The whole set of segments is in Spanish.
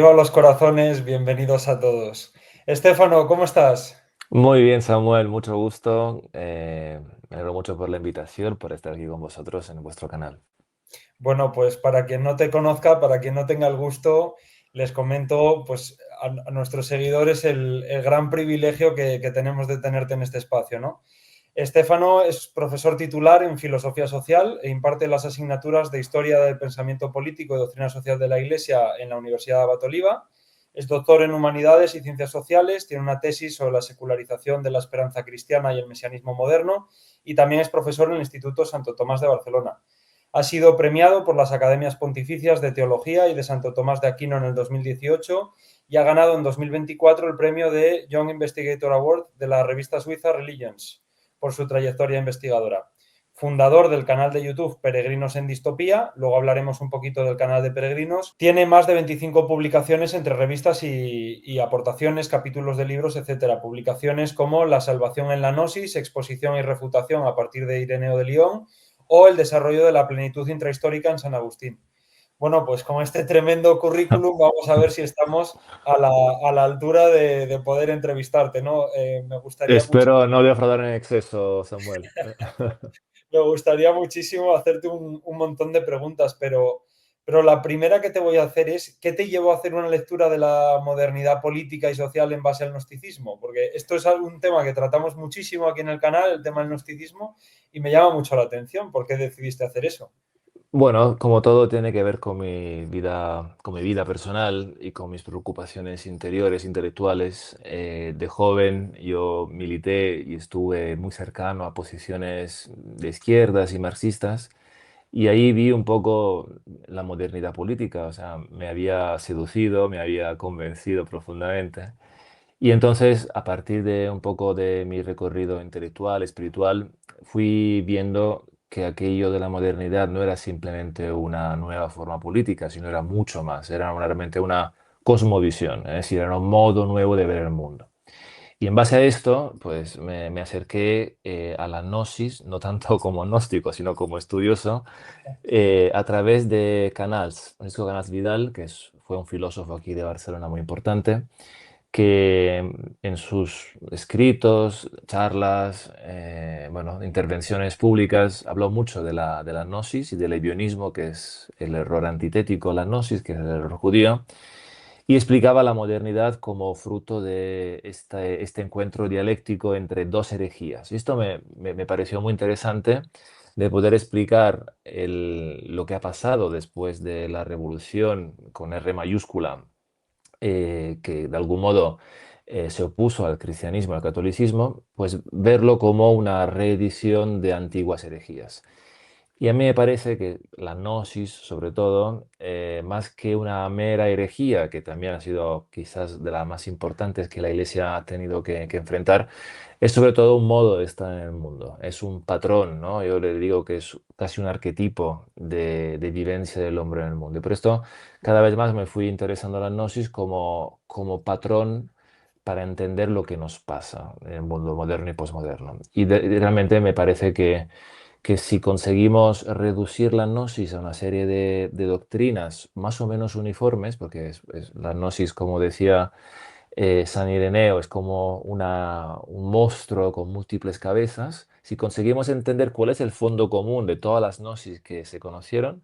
Arriba los corazones, bienvenidos a todos. Estefano, ¿cómo estás? Muy bien, Samuel, mucho gusto. Me alegro mucho por la invitación, por estar aquí con vosotros en vuestro canal. Bueno, pues para quien no te conozca, para quien no tenga el gusto, les comento pues, a nuestros seguidores el gran privilegio que tenemos de tenerte en este espacio, ¿no? Estefano es profesor titular en Filosofía Social e imparte las asignaturas de Historia del Pensamiento Político y Doctrina Social de la Iglesia en la Universidad de Abat Oliva. Es doctor en Humanidades y Ciencias Sociales, tiene una tesis sobre la secularización de la esperanza cristiana y el mesianismo moderno y también es profesor en el Instituto Santo Tomás de Barcelona. Ha sido premiado por las Academias Pontificias de Teología y de Santo Tomás de Aquino en el 2018 y ha ganado en 2024 el premio de Young Investigator Award de la revista suiza Religions por su trayectoria investigadora. Fundador del canal de YouTube Peregrinos en Distopía, luego hablaremos un poquito del canal de Peregrinos. Tiene más de 25 publicaciones entre revistas y aportaciones, capítulos de libros, etcétera. Publicaciones como La salvación en la gnosis, exposición y refutación a partir de Ireneo de León, o El desarrollo de la plenitud intrahistórica en San Agustín. Bueno, pues con este tremendo currículum vamos a ver si estamos a la altura de poder entrevistarte, ¿no? Espero no defraudar en exceso, Samuel. Me gustaría muchísimo hacerte un montón de preguntas, pero la primera que te voy a hacer es, ¿qué te llevó a hacer una lectura de la modernidad política y social en base al gnosticismo? Porque esto es un tema que tratamos muchísimo aquí en el canal, el tema del gnosticismo, y me llama mucho la atención. ¿Por qué decidiste hacer eso? Bueno, como todo tiene que ver con mi vida personal y con mis preocupaciones interiores, intelectuales. De joven yo milité y estuve muy cercano a posiciones de izquierdas y marxistas. Y ahí vi un poco la modernidad política, o sea, me había seducido, me había convencido profundamente. Y entonces, a partir de un poco de mi recorrido intelectual, espiritual, fui viendo que aquello de la modernidad no era simplemente una nueva forma política, sino era mucho más, era realmente una cosmovisión, es decir, era un modo nuevo de ver el mundo. Y en base a esto, pues me acerqué a la gnosis, no tanto como gnóstico, sino como estudioso, a través de Canals, Francisco Canals Vidal, fue un filósofo aquí de Barcelona muy importante, que en sus escritos, charlas, bueno, intervenciones públicas, habló mucho de la gnosis y del ebionismo, que es el error antitético a la gnosis, que es el error judío, y explicaba la modernidad como fruto de este encuentro dialéctico entre dos herejías. Y esto me pareció muy interesante de poder explicar lo que ha pasado después de la revolución con R mayúscula, que de algún modo se opuso al cristianismo, al catolicismo, pues verlo como una reedición de antiguas herejías. Y a mí me parece que la gnosis, sobre todo, más que una mera herejía, que también ha sido quizás de las más importantes que la Iglesia ha tenido que enfrentar, es sobre todo un modo de estar en el mundo, es un patrón, ¿no? Yo le digo que es casi un arquetipo de vivencia del hombre en el mundo. Y por esto, cada vez más me fui interesando en la gnosis como patrón para entender lo que nos pasa en el mundo moderno y posmoderno. Y realmente me parece que si conseguimos reducir la gnosis a una serie de doctrinas más o menos uniformes, porque la gnosis, como decía San Ireneo, es como un monstruo con múltiples cabezas, si conseguimos entender cuál es el fondo común de todas las gnosis que se conocieron,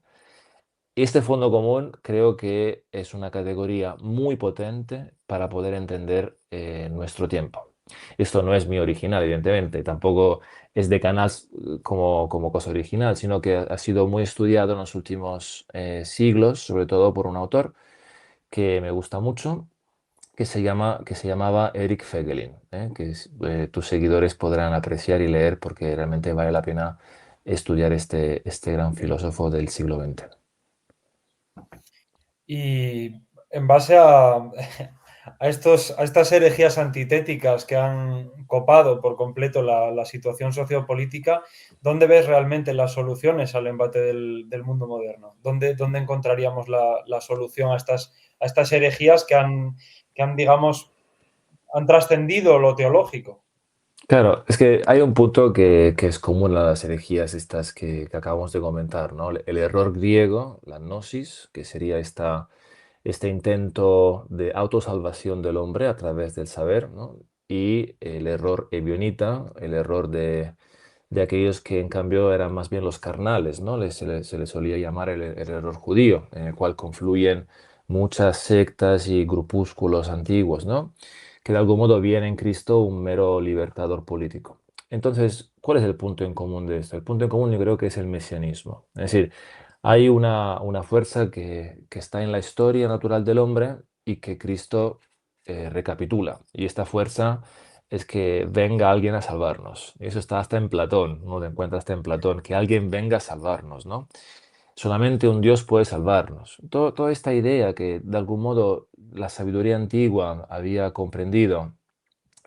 este fondo común creo que es una categoría muy potente para poder entender nuestro tiempo. Esto no es mi original, evidentemente, tampoco es de Canals como cosa original, sino que ha sido muy estudiado en los últimos siglos, sobre todo por un autor que me gusta mucho, que se llamaba Eric Feigelin, tus seguidores podrán apreciar y leer porque realmente vale la pena estudiar este gran filósofo del siglo XX. Y en base a estas herejías antitéticas que han copado por completo la situación sociopolítica, ¿dónde ves realmente las soluciones al embate del mundo moderno? ¿Dónde encontraríamos la solución a estas herejías que han, digamos, han trascendido lo teológico? Claro, es que hay un punto que es común a las herejías estas que acabamos de comentar, ¿no? El error griego, la gnosis, que sería este intento de autosalvación del hombre a través del saber, ¿no? Y el error ebionita, el error de aquellos que en cambio eran más bien los carnales, ¿no? Se les solía llamar el error judío, en el cual confluyen muchas sectas y grupúsculos antiguos, ¿no? Que de algún modo ven en Cristo un mero libertador político. Entonces, ¿cuál es el punto en común de esto? El punto en común yo creo que es el mesianismo. Es decir, hay una fuerza que está en la historia natural del hombre y que Cristo recapitula. Y esta fuerza es que venga alguien a salvarnos. Eso está hasta en Platón, ¿no? Te encuentras hasta en Platón, que alguien venga a salvarnos, ¿no? Solamente un Dios puede salvarnos. Toda esta idea que de algún modo la sabiduría antigua había comprendido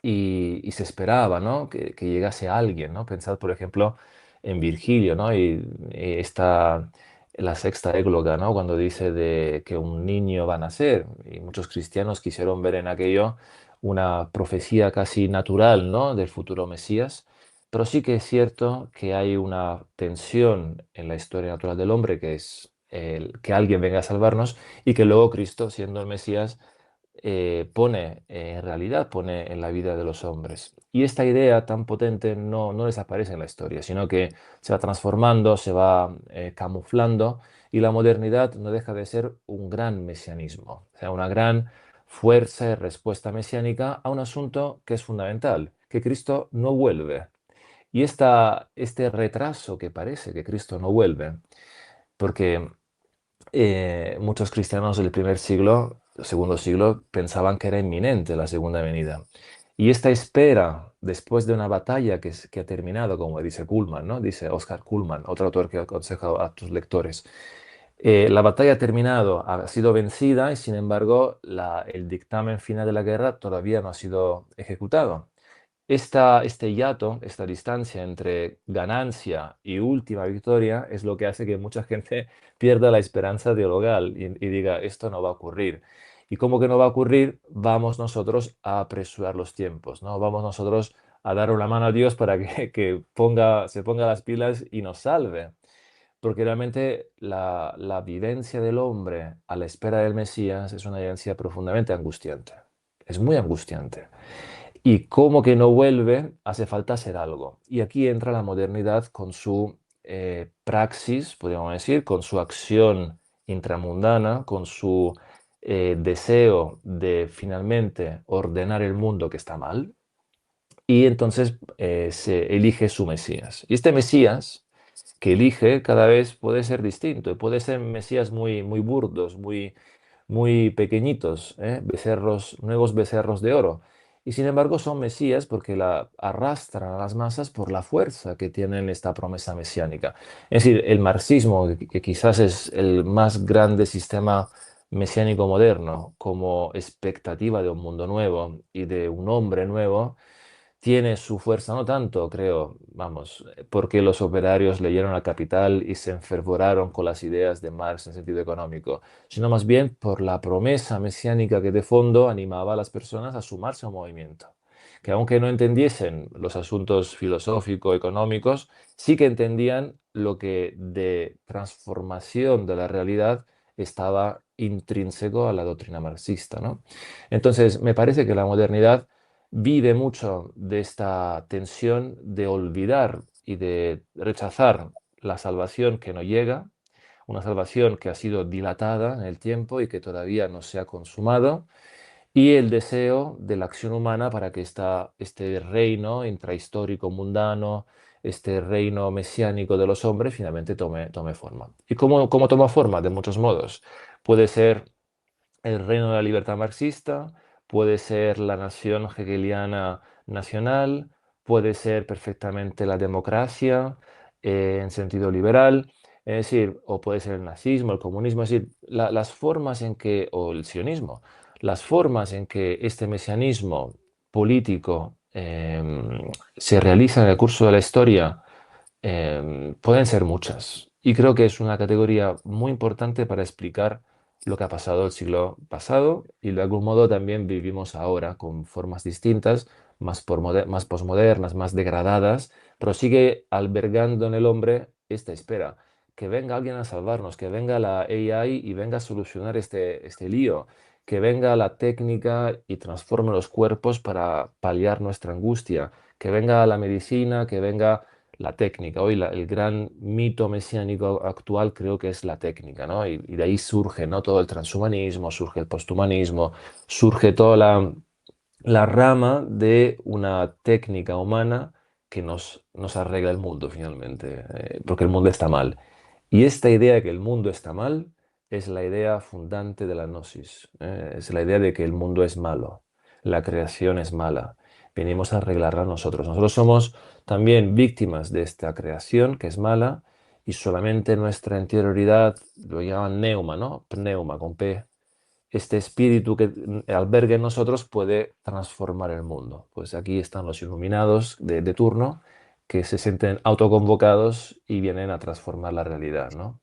y se esperaba, ¿no? Que llegase alguien, ¿no? Pensad, por ejemplo, en Virgilio, ¿no? Y esta, la sexta égloga, ¿no? Cuando dice de que un niño va a nacer. Y muchos cristianos quisieron ver en aquello una profecía casi natural, ¿no? Del futuro Mesías. Pero sí que es cierto que hay una tensión en la historia natural del hombre, que es que alguien venga a salvarnos y que luego Cristo, siendo el Mesías, pone en realidad, pone en la vida de los hombres. Y esta idea tan potente no desaparece en la historia, sino que se va transformando, se va camuflando y la modernidad no deja de ser un gran mesianismo, o sea, una gran fuerza y respuesta mesiánica a un asunto que es fundamental, que Cristo no vuelve. Y este retraso que parece que Cristo no vuelve, porque muchos cristianos del primer siglo, segundo siglo, pensaban que era inminente la segunda venida. Y esta espera, después de una batalla que ha terminado, como dice Kuhlmann, ¿no? Dice Oscar Kuhlmann, otro autor que aconsejo a tus lectores. La batalla ha terminado, ha sido vencida y sin embargo el dictamen final de la guerra todavía no ha sido ejecutado. Este hiato, esta distancia entre ganancia y última victoria es lo que hace que mucha gente pierda la esperanza dialogal y diga, esto no va a ocurrir. Y como que no va a ocurrir, vamos nosotros a apresurar los tiempos, ¿no? Vamos nosotros a dar una mano a Dios para que se ponga las pilas y nos salve. Porque realmente la vivencia del hombre a la espera del Mesías es una vivencia profundamente angustiante. Es muy angustiante. Y como que no vuelve, hace falta hacer algo. Y aquí entra la modernidad con su praxis, podríamos decir, con su acción intramundana, con su deseo de finalmente ordenar el mundo que está mal. Y entonces se elige su Mesías. Y este Mesías que elige cada vez puede ser distinto. Y puede ser Mesías muy burdos, muy pequeñitos, ¿eh? Nuevos becerros de oro. Y sin embargo son mesías porque la arrastran a las masas por la fuerza que tienen esta promesa mesiánica. Es decir, el marxismo, que quizás es el más grande sistema mesiánico moderno, como expectativa de un mundo nuevo y de un hombre nuevo, tiene su fuerza, no tanto, creo, vamos, porque los operarios leyeron a Capital y se enfervoraron con las ideas de Marx en sentido económico, sino más bien por la promesa mesiánica que de fondo animaba a las personas a sumarse a un movimiento, que aunque no entendiesen los asuntos filosófico-económicos, sí que entendían lo que de transformación de la realidad estaba intrínseco a la doctrina marxista, ¿no? Entonces, me parece que la modernidad vive mucho de esta tensión de olvidar y de rechazar la salvación que no llega, una salvación que ha sido dilatada en el tiempo y que todavía no se ha consumado, y el deseo de la acción humana para que este reino intrahistórico mundano, este reino mesiánico de los hombres, finalmente tome forma. ¿Y cómo toma forma? De muchos modos. Puede ser el reino de la libertad marxista, puede ser la nación hegeliana nacional, puede ser perfectamente la democracia en sentido liberal, es decir, o puede ser el nazismo, el comunismo, es decir, las formas en que, o el sionismo, las formas en que este mesianismo político se realiza en el curso de la historia pueden ser muchas. Y creo que es una categoría muy importante para explicar lo que ha pasado el siglo pasado y de algún modo también vivimos ahora con formas distintas, más posmodernas, más degradadas, pero sigue albergando en el hombre esta espera, que venga alguien a salvarnos, que venga la AI y venga a solucionar este lío, que venga la técnica y transforme los cuerpos para paliar nuestra angustia, que venga la medicina, que venga la técnica. Hoy el gran mito mesiánico actual creo que es la técnica, ¿no? Y de ahí surge, ¿no? Todo el transhumanismo, surge el posthumanismo, surge toda la rama de una técnica humana que nos arregla el mundo finalmente, porque el mundo está mal. Y esta idea de que el mundo está mal es la idea fundante de la gnosis, es la idea de que el mundo es malo, la creación es mala, venimos a arreglarla nosotros. Nosotros somos también víctimas de esta creación que es mala y solamente nuestra interioridad, lo llaman neuma, ¿no? Pneuma con P, este espíritu que alberga en nosotros puede transformar el mundo. Pues aquí están los iluminados de turno que se sienten autoconvocados y vienen a transformar la realidad, ¿no?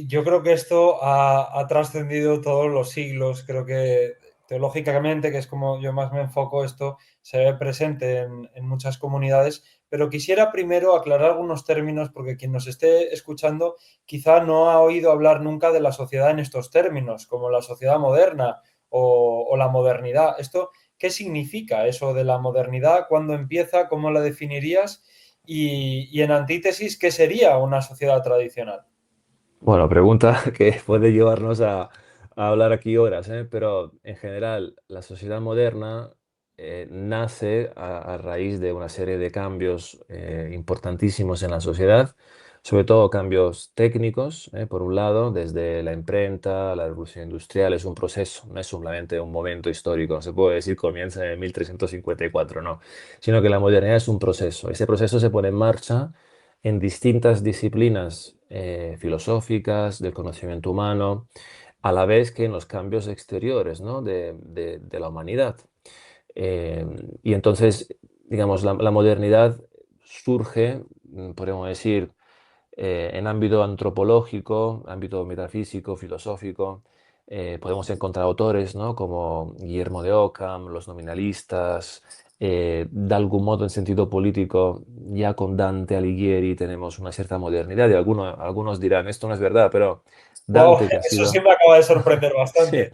Yo creo que esto ha trascendido todos los siglos. Creo que teológicamente, que es como yo más me enfoco, esto se ve presente en muchas comunidades. Pero quisiera primero aclarar algunos términos, porque quien nos esté escuchando quizá no ha oído hablar nunca de la sociedad en estos términos, como la sociedad moderna o la modernidad. ¿Esto qué significa eso de la modernidad? ¿Cuándo empieza? ¿Cómo la definirías? Y en antítesis, ¿qué sería una sociedad tradicional? Bueno, pregunta que puede llevarnos a hablar aquí horas, ¿eh? Pero en general la sociedad moderna nace a raíz de una serie de cambios importantísimos en la sociedad, sobre todo cambios técnicos, por un lado, desde la imprenta, la revolución industrial, es un proceso, no es solamente un momento histórico, no se puede decir comienza en 1354, no, sino que la modernidad es un proceso. Ese proceso se pone en marcha en distintas disciplinas filosóficas del conocimiento humano, a la vez que en los cambios exteriores, ¿no? de la humanidad. Eh, y entonces, digamos, la modernidad surge, podemos decir, en ámbito antropológico, ámbito metafísico, filosófico. Podemos encontrar autores, ¿no? Como Guillermo de Ockham, los nominalistas. De algún modo, en sentido político, ya con Dante Alighieri tenemos una cierta modernidad. Y algunos dirán, esto no es verdad, pero Wow, Dante, que ha eso sí sido, me acaba de sorprender sí, bastante.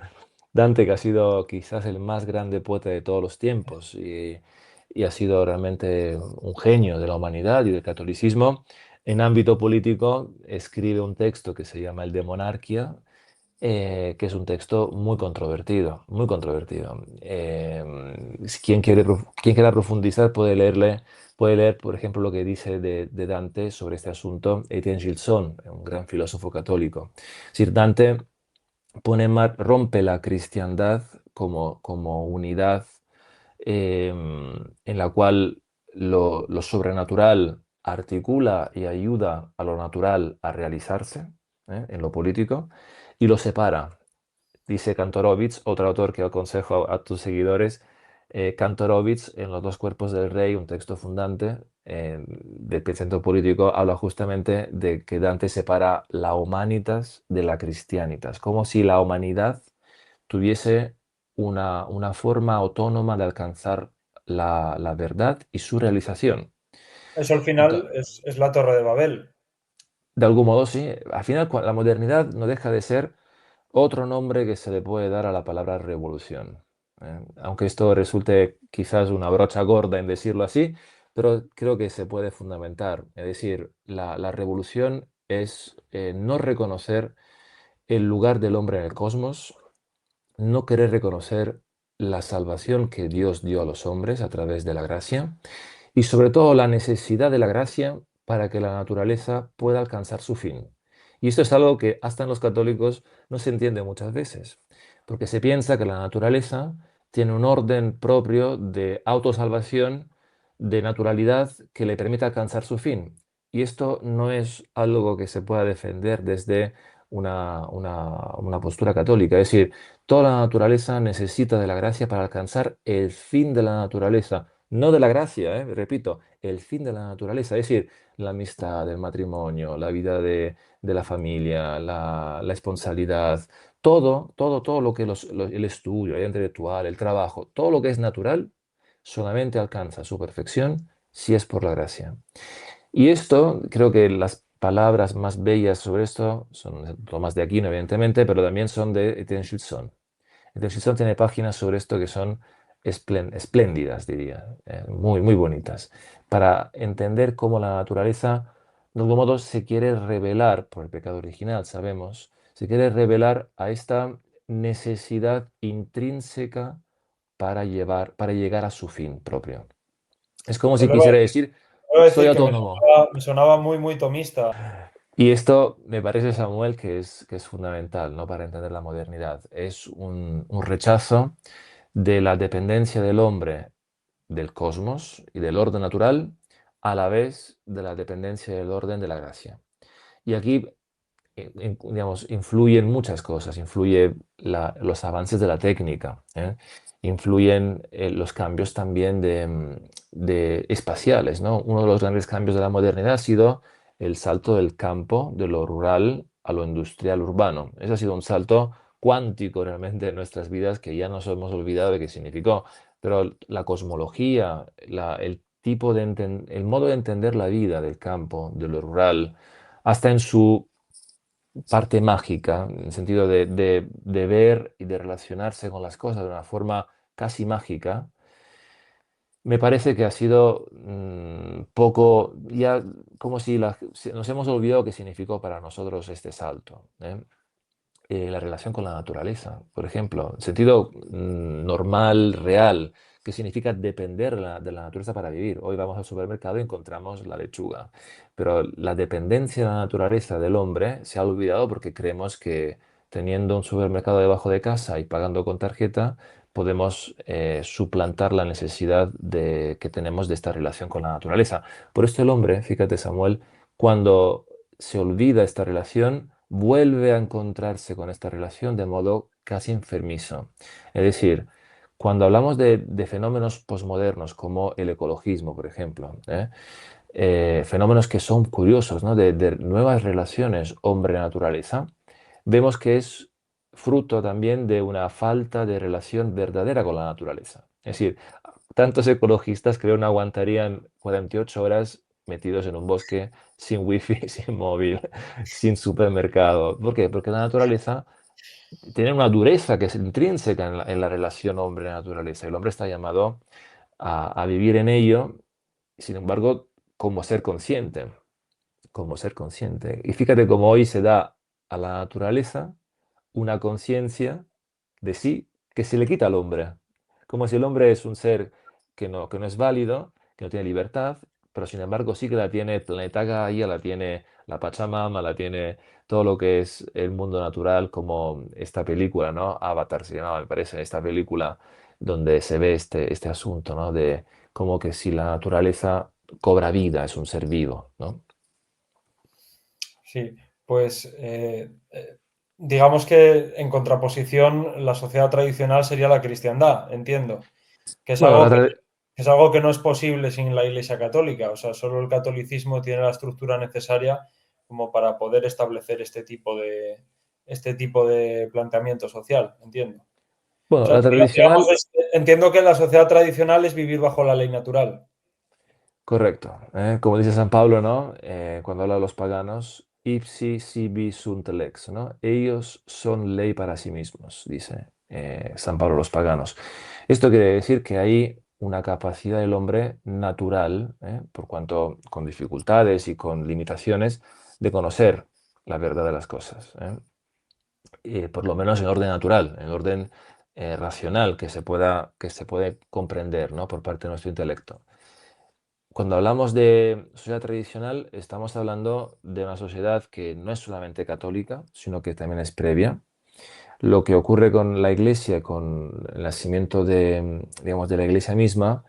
Dante, que ha sido quizás el más grande poeta de todos los tiempos y ha sido realmente un genio de la humanidad y del catolicismo, en ámbito político escribe un texto que se llama el de Monarquía, que es un texto muy controvertido, muy controvertido. Si quien quiera profundizar puede leer, por ejemplo, lo que dice de Dante sobre este asunto Étienne Gilson, un gran filósofo católico. Es decir, Dante rompe la cristiandad como unidad en la cual lo sobrenatural articula y ayuda a lo natural a realizarse en lo político y lo separa. Dice Kantorowicz, otro autor que aconsejo a tus seguidores, Kantorowicz en Los dos cuerpos del rey, un texto fundante del pensamiento político, habla justamente de que Dante separa la humanitas de la cristianitas, como si la humanidad tuviese una forma autónoma de alcanzar la verdad y su realización. Eso al final Ento- es la Torre de Babel. de algún modo, sí. Al final, la modernidad no deja de ser otro nombre que se le puede dar a la palabra revolución. Aunque esto resulte quizás una brocha gorda en decirlo así, pero creo que se puede fundamentar. Es decir, la revolución es no reconocer el lugar del hombre en el cosmos, no querer reconocer la salvación que Dios dio a los hombres a través de la gracia y sobre todo la necesidad de la gracia para que la naturaleza pueda alcanzar su fin. Y esto es algo que hasta en los católicos no se entiende muchas veces, porque se piensa que la naturaleza tiene un orden propio de autosalvación, de naturalidad que le permite alcanzar su fin. Y esto no es algo que se pueda defender desde una postura católica. Es decir, toda la naturaleza necesita de la gracia para alcanzar el fin de la naturaleza, no de la gracia, repito, el fin de la naturaleza, es decir, la amistad, el matrimonio, la vida de la familia, la responsabilidad, todo lo que el estudio, el intelectual, el trabajo, todo lo que es natural, solamente alcanza su perfección si es por la gracia. Y esto creo que palabras más bellas sobre esto son tomas de Aquino, evidentemente, pero también son de Etienne Gilson. Etienne Gilson tiene páginas sobre esto que son espléndidas, diría, muy, muy bonitas, para entender cómo la naturaleza, de algún modo, se quiere revelar, por el pecado original, sabemos, se quiere revelar a esta necesidad intrínseca para llegar a su fin propio. Es como Te si lo iba a quisiera decir, decir, te iba a soy decir que autónomo. me sonaba muy, muy tomista. Y esto me parece, Samuel, que es fundamental, ¿no? Para entender la modernidad. Es un rechazo de la dependencia del hombre del cosmos y del orden natural, a la vez de la dependencia del orden de la gracia. Y aquí digamos, influyen muchas cosas, influye los avances de la técnica, ¿eh? Influyen los cambios también de espaciales, ¿no? Uno de los grandes cambios de la modernidad ha sido el salto del campo, de lo rural a lo industrial urbano. Ese ha sido un salto cuántico realmente en nuestras vidas que ya nos hemos olvidado de qué significó. Pero la cosmología, el modo de entender la vida del campo, de lo rural, hasta en su parte mágica, en el sentido de ver y de relacionarse con las cosas de una forma casi mágica, me parece que ha sido poco, ya como si nos hemos olvidado qué significó para nosotros este salto, ¿eh? La relación con la naturaleza, por ejemplo, en sentido normal, real, que significa depender de la naturaleza para vivir. Hoy vamos al supermercado y encontramos la lechuga, pero la dependencia de la naturaleza del hombre se ha olvidado porque creemos que teniendo un supermercado debajo de casa y pagando con tarjeta, podemos suplantar la necesidad que tenemos de esta relación con la naturaleza. Por esto el hombre, fíjate Samuel, cuando se olvida esta relación, vuelve a encontrarse con esta relación de modo casi enfermizo. Es decir, cuando hablamos de fenómenos posmodernos como el ecologismo, por ejemplo, fenómenos que son curiosos, ¿no? De nuevas relaciones hombre-naturaleza, vemos que es fruto también de una falta de relación verdadera con la naturaleza. Es decir, tantos ecologistas creo no aguantarían 48 horas metidos en un bosque sin wifi, sin móvil, sin supermercado. ¿Por qué? Porque la naturaleza tiene una dureza que es intrínseca en la relación hombre-naturaleza. El hombre está llamado a vivir en ello, sin embargo, como ser consciente, como ser consciente. Y fíjate cómo hoy se da a la naturaleza una conciencia de sí que se le quita al hombre. Como si el hombre es un ser que no es válido, que no tiene libertad, pero sin embargo sí que la tiene el planeta Gaia, la tiene la Pachamama, la tiene todo lo que es el mundo natural, como esta película, ¿no? Avatar se llamaba, me parece, esta película donde se ve este asunto, ¿no? De como que si la naturaleza cobra vida, es un ser vivo, ¿no? Sí, pues digamos que en contraposición la sociedad tradicional sería la cristiandad, entiendo, que es Bueno, algo que es algo que no es posible sin la Iglesia Católica, o sea, solo el catolicismo tiene la estructura necesaria como para poder establecer este tipo de planteamiento social, entiendo. O bueno, sea, la digamos, tradicional. entiendo que la sociedad tradicional es vivir bajo la ley natural. Correcto. Como dice San Pablo, ¿no? Cuando habla de los paganos, ipsi sibi sunt lex, ¿no? Ellos son ley para sí mismos, dice San Pablo a los paganos. Esto quiere decir que hay una capacidad del hombre natural, por cuanto con dificultades y con limitaciones, de conocer la verdad de las cosas, por lo menos en orden natural, en orden racional, que se puede comprender, ¿no? Por parte de nuestro intelecto. Cuando hablamos de sociedad tradicional, estamos hablando de una sociedad que no es solamente católica, sino que también es previa. Lo que ocurre con la Iglesia, con el nacimiento digamos, de la Iglesia misma,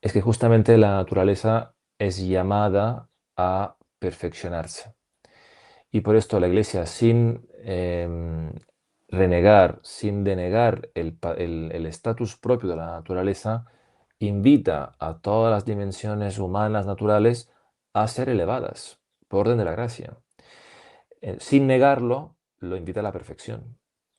es que justamente la naturaleza es llamada a perfeccionarse. Y por esto la Iglesia, sin renegar, sin denegar el estatus propio de la naturaleza, invita a todas las dimensiones humanas naturales a ser elevadas por orden de la gracia. Sin negarlo, lo invita a la perfección.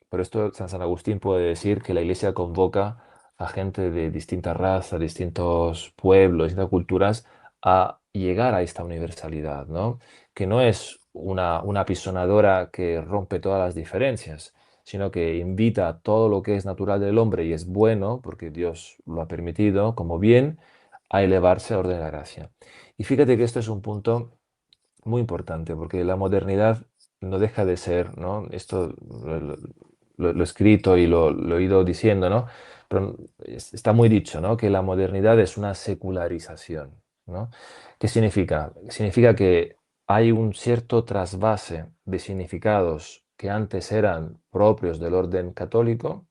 Por esto San Agustín puede decir que la Iglesia convoca a gente de distintas razas, distintos pueblos, distintas culturas, a llegar a esta universalidad, ¿no? Que no es una apisonadora que rompe todas las diferencias, sino que invita a todo lo que es natural del hombre y es bueno, porque Dios lo ha permitido como bien, a elevarse a orden de la gracia. Y fíjate que esto es un punto muy importante, porque la modernidad no deja de ser, ¿no? Esto lo he escrito y lo he ido diciendo, ¿no? Pero está muy dicho, ¿no? Que la modernidad es una secularización, ¿no? ¿Qué significa? Significa que hay un cierto trasvase de significados que antes eran propios del orden católico,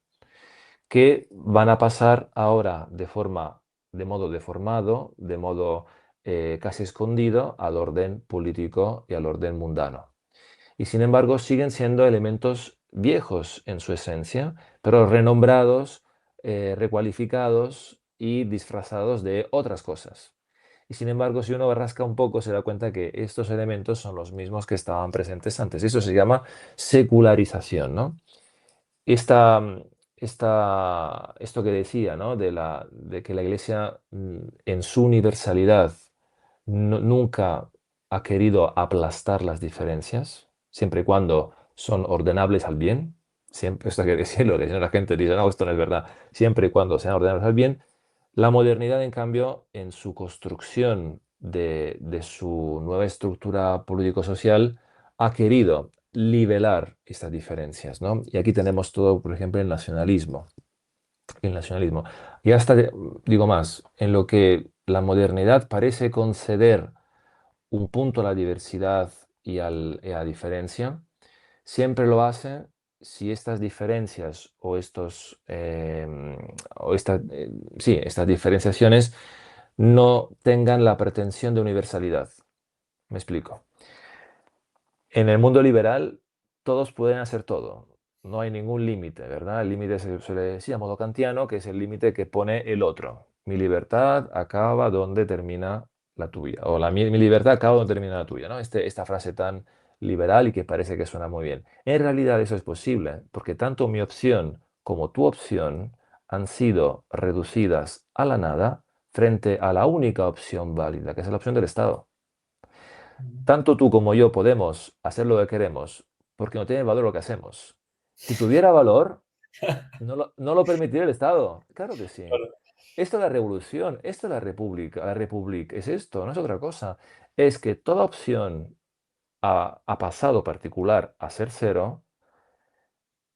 que van a pasar ahora de modo deformado, de modo casi escondido al orden político y al orden mundano. Y sin embargo siguen siendo elementos viejos en su esencia, pero renombrados, recualificados y disfrazados de otras cosas. Y sin embargo, si uno rasca un poco, se da cuenta que estos elementos son los mismos que estaban presentes antes. Eso se llama secularización, ¿no? esta, esto que decía, ¿no? De que la Iglesia en su universalidad nunca ha querido aplastar las diferencias, siempre y cuando son ordenables al bien. Siempre, esto hay que decirlo, que si no la gente dice, no, esto no es verdad, siempre y cuando sean ordenables al bien. La modernidad, en cambio, en su construcción de su nueva estructura político-social, ha querido nivelar estas diferencias, ¿no? Y aquí tenemos todo, por ejemplo, el nacionalismo. El nacionalismo. Y hasta, digo más, en lo que la modernidad parece conceder un punto a la diversidad y a la diferencia, siempre lo hace si estas diferencias o sí, estas diferenciaciones no tengan la pretensión de universalidad. Me explico. En el mundo liberal, todos pueden hacer todo. No hay ningún límite, ¿verdad? El límite se suele decir a modo kantiano, que es el límite que pone el otro. Mi libertad acaba donde termina la tuya. O mi libertad acaba donde termina la tuya, ¿no? Esta frase tan liberal y que parece que suena muy bien. En realidad eso es posible, porque tanto mi opción como tu opción han sido reducidas a la nada frente a la única opción válida, que es la opción del Estado. Tanto tú como yo podemos hacer lo que queremos porque no tiene valor lo que hacemos. Si tuviera valor, no lo permitiría el Estado. Claro que sí. Claro. Esto es la revolución, esto es la república. La república es esto, no es otra cosa. Es que toda opción ha pasado particular a ser cero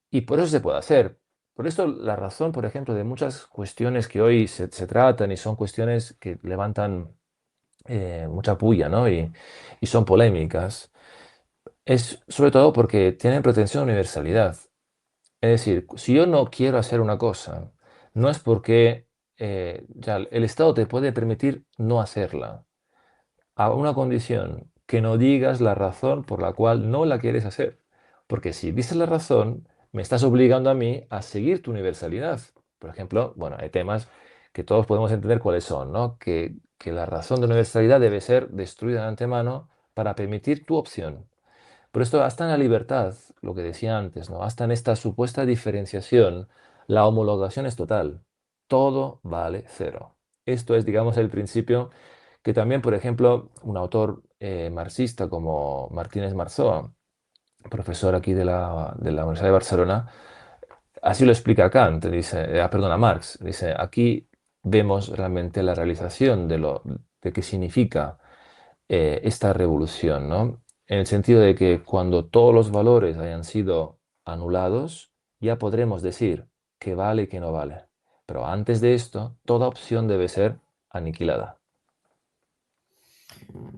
y por eso se puede hacer. Por esto la razón, por ejemplo, de muchas cuestiones que hoy se tratan y son cuestiones que levantan mucha puya, ¿no? Y son polémicas. Es sobre todo porque tienen pretensión de universalidad. Es decir, si yo no quiero hacer una cosa, no es porque ya el Estado te puede permitir no hacerla, a una condición que no digas la razón por la cual no la quieres hacer. Porque si dices la razón, me estás obligando a mí a seguir tu universalidad. Por ejemplo, bueno, hay temas que todos podemos entender cuáles son, ¿no? Que la razón de universalidad debe ser destruida de antemano para permitir tu opción. Pero esto hasta en la libertad, lo que decía antes, ¿no? Hasta en esta supuesta diferenciación, la homologación es total. Todo vale cero. Esto es, digamos, el principio que también, por ejemplo, un autor marxista como Martínez Marzoa, profesor aquí de la Universidad de Barcelona, así lo explica Kant, dice, perdona, Marx, dice, aquí vemos realmente la realización de qué significa esta revolución, ¿no? En el sentido de que cuando todos los valores hayan sido anulados, ya podremos decir que vale y que no vale. Pero antes de esto, toda opción debe ser aniquilada.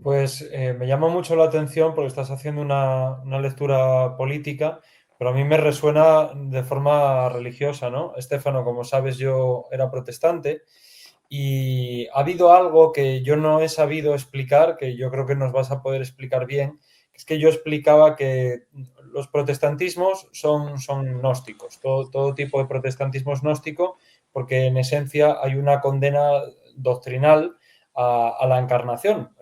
Pues me llama mucho la atención porque estás haciendo una lectura política, pero a mí me resuena de forma religiosa, ¿no? Estéfano, como sabes, yo era protestante y ha habido algo que yo no he sabido explicar, que yo creo que nos vas a poder explicar bien, que es que yo explicaba que los protestantismos son gnósticos, todo tipo de protestantismo es gnóstico, porque en esencia hay una condena doctrinal a la encarnación,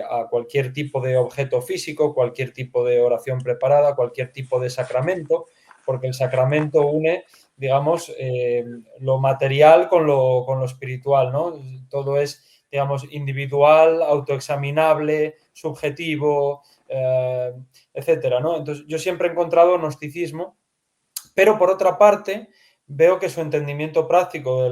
a cualquier tipo de objeto físico, cualquier tipo de oración preparada, cualquier tipo de sacramento, porque el sacramento une, digamos, lo material con lo espiritual, ¿no? Todo es digamos, individual, autoexaminable, subjetivo, etcétera, ¿no? Entonces, yo siempre he encontrado gnosticismo, pero por otra parte, veo que su entendimiento práctico de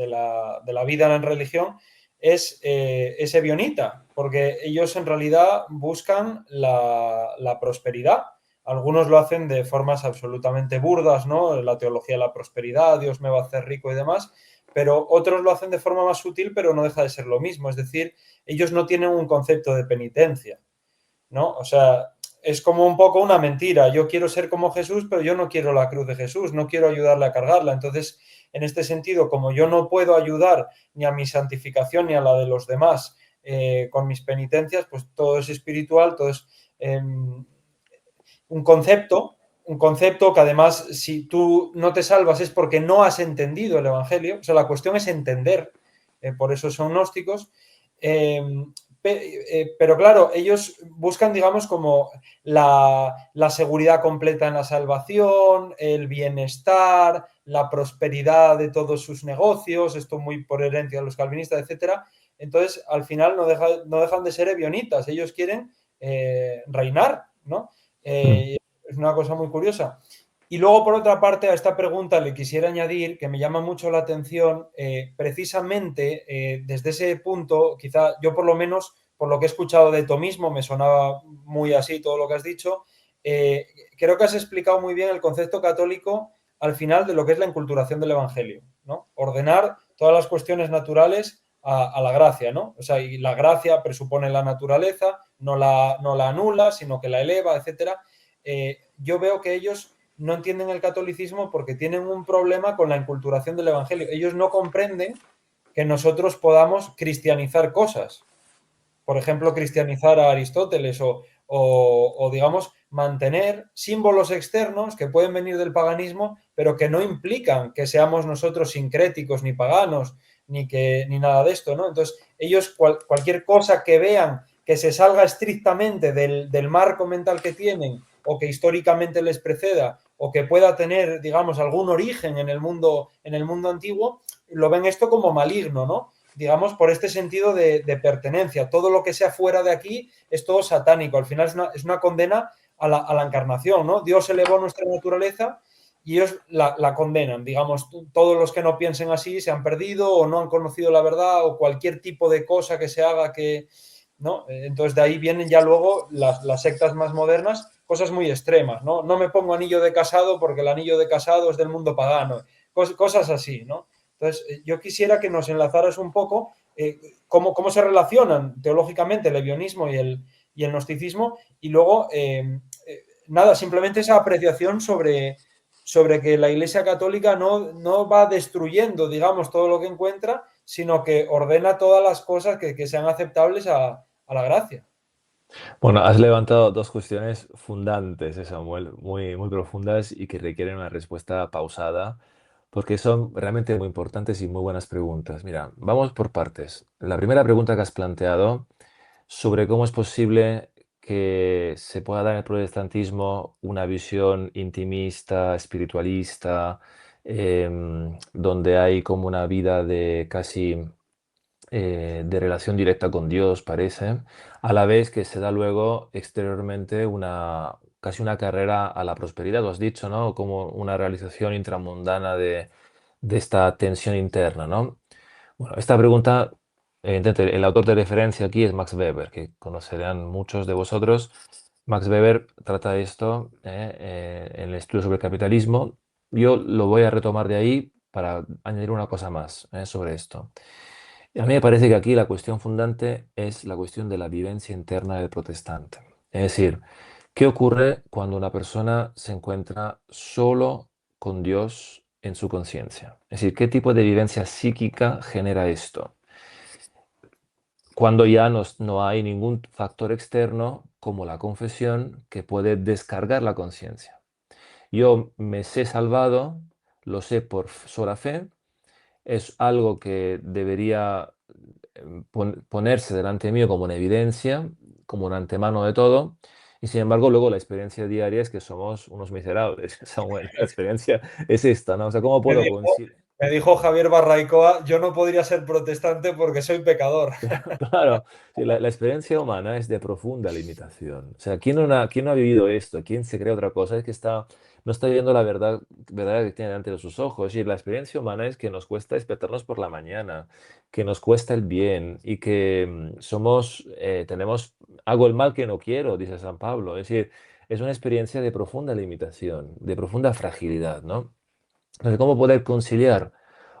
la vida en religión es ebionita, porque ellos en realidad buscan la prosperidad. Algunos lo hacen de formas absolutamente burdas, ¿no? La teología de la prosperidad, Dios me va a hacer rico y demás, pero otros lo hacen de forma más sutil, pero no deja de ser lo mismo. Es decir, ellos no tienen un concepto de penitencia, ¿no? O sea, es como un poco una mentira. Yo quiero ser como Jesús, pero yo no quiero la cruz de Jesús, no quiero ayudarle a cargarla. Entonces, en este sentido, como yo no puedo ayudar ni a mi santificación ni a la de los demás con mis penitencias, pues todo es espiritual, todo es un concepto, un concepto que además, si tú no te salvas es porque no has entendido el Evangelio. O sea, la cuestión es entender, por eso son gnósticos. Eh, pero claro, ellos buscan, digamos, como la seguridad completa en la salvación, el bienestar, la prosperidad de todos sus negocios, esto muy por herencia de los calvinistas, etcétera. Entonces, al final no dejan de ser ebionitas, ellos quieren reinar, ¿no? Mm. Es una cosa muy curiosa. Y luego, por otra parte, a esta pregunta le quisiera añadir que me llama mucho la atención, precisamente desde ese punto, quizá yo por lo menos, por lo que he escuchado de tomismo, me sonaba muy así todo lo que has dicho, eh, creo que has explicado muy bien el concepto católico al final de lo que es la enculturación del Evangelio, ¿no? Ordenar todas las cuestiones naturales a la gracia, ¿no? O sea, y la gracia presupone la naturaleza, no la anula, sino que la eleva, etcétera. Yo veo que ellos no entienden el catolicismo porque tienen un problema con la enculturación del Evangelio. Ellos no comprenden que nosotros podamos cristianizar cosas. Por ejemplo, cristianizar a Aristóteles o, digamos, mantener símbolos externos que pueden venir del paganismo, pero que no implican que seamos nosotros sincréticos ni paganos, ni nada de esto, ¿no? Entonces, ellos cualquier cosa que vean que se salga estrictamente del marco mental que tienen o que históricamente les preceda o que pueda tener, digamos, algún origen en el mundo antiguo, lo ven esto como maligno, ¿no? Digamos, por este sentido de pertenencia. Todo lo que sea fuera de aquí es todo satánico. Al final es una condena a la encarnación, ¿no? Dios elevó nuestra naturaleza y ellos la condenan. Digamos, todos los que no piensen así se han perdido o no han conocido la verdad o cualquier tipo de cosa que se haga que, ¿no? Entonces de ahí vienen ya luego las sectas más modernas, cosas muy extremas, ¿no? No me pongo anillo de casado porque el anillo de casado es del mundo pagano, cosas así, ¿no? Entonces, yo quisiera que nos enlazaras un poco cómo se relacionan teológicamente el ebionismo y el gnosticismo y luego, nada, simplemente esa apreciación sobre que la Iglesia Católica no va destruyendo, digamos, todo lo que encuentra, sino que ordena todas las cosas que sean aceptables a la gracia. Bueno, has levantado dos cuestiones fundantes, Samuel, muy profundas y que requieren una respuesta pausada, porque son realmente muy importantes y muy buenas preguntas. Mira, vamos por partes. La primera pregunta que has planteado sobre cómo es posible que se pueda dar en el protestantismo una visión intimista, espiritualista, donde hay como una vida de casi de relación directa con Dios, parece, a la vez que se da luego exteriormente casi una carrera a la prosperidad, lo has dicho, ¿no? Como una realización intramundana de esta tensión interna, ¿no? Bueno, esta pregunta, evidentemente, el autor de referencia aquí es Max Weber, que conocerán muchos de vosotros. Max Weber trata esto en el estudio sobre el capitalismo. Yo lo voy a retomar de ahí para añadir una cosa más sobre esto. Y a mí me parece que aquí la cuestión fundante es la cuestión de la vivencia interna del protestante. Es decir, ¿qué ocurre cuando una persona se encuentra solo con Dios en su conciencia? Es decir, ¿qué tipo de vivencia psíquica genera esto? Cuando ya no hay ningún factor externo como la confesión que puede descargar la conciencia. Yo me sé salvado, lo sé por sola fe, es algo que debería ponerse delante mío como una evidencia, como un antemano de todo, y sin embargo luego la experiencia diaria es que somos unos miserables, Samuel. La experiencia es esta, ¿no? O sea, ¿cómo Me puedo dijo, conciliar? me dijo Javier Barraicoa, yo no podría ser protestante porque soy pecador. Claro, sí, la experiencia humana es de profunda limitación. O sea, ¿quién no ha vivido esto? ¿Quién se cree otra cosa? Es que no está viendo la verdad que tiene delante de sus ojos. Y la experiencia humana es que nos cuesta despertarnos por la mañana, que nos cuesta el bien y que hago el mal que no quiero, dice San Pablo. Es decir, es una experiencia de profunda limitación, de profunda fragilidad, ¿no? Entonces, ¿cómo poder conciliar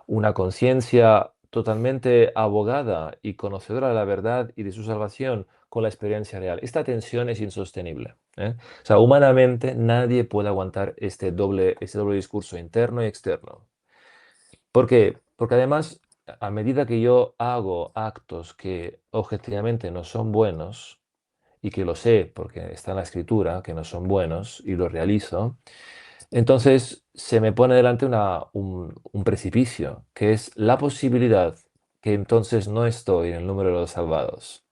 una conciencia totalmente abogada y conocedora de la verdad y de su salvación con la experiencia real? Esta tensión es insostenible, ¿eh? O sea, humanamente nadie puede aguantar este doble discurso interno y externo. ¿Por qué? Porque además, a medida que yo hago actos que objetivamente no son buenos, y que lo sé porque está en la escritura, que no son buenos, y lo realizo, entonces se me pone delante un precipicio, que es la posibilidad que entonces no estoy en el número de los salvados.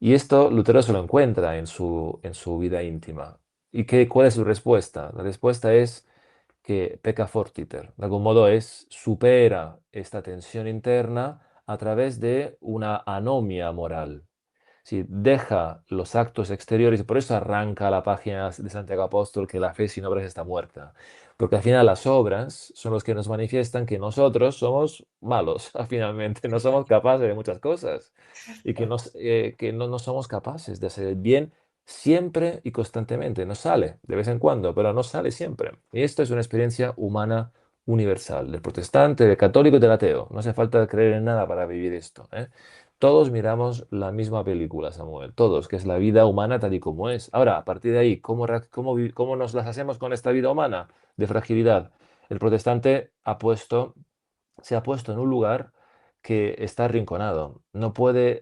Y esto Lutero se lo encuentra en su vida íntima. ¿Y cuál es su respuesta? La respuesta es que peca fortiter. De algún modo supera esta tensión interna a través de una anomia moral. Si deja los actos exteriores, y por eso arranca la página de Santiago Apóstol que la fe sin obras está muerta. Porque al final las obras son los que nos manifiestan que nosotros somos malos, finalmente, no somos capaces de muchas cosas y que no somos capaces de hacer el bien siempre y constantemente. Nos sale de vez en cuando, pero no sale siempre. Y esto es una experiencia humana universal, del protestante, del católico y del ateo. No hace falta creer en nada para vivir esto, ¿eh? Todos miramos la misma película, Samuel, todos, que es la vida humana tal y como es. Ahora, a partir de ahí, ¿cómo nos las hacemos con esta vida humana de fragilidad? El protestante se ha puesto en un lugar que está arrinconado. No puede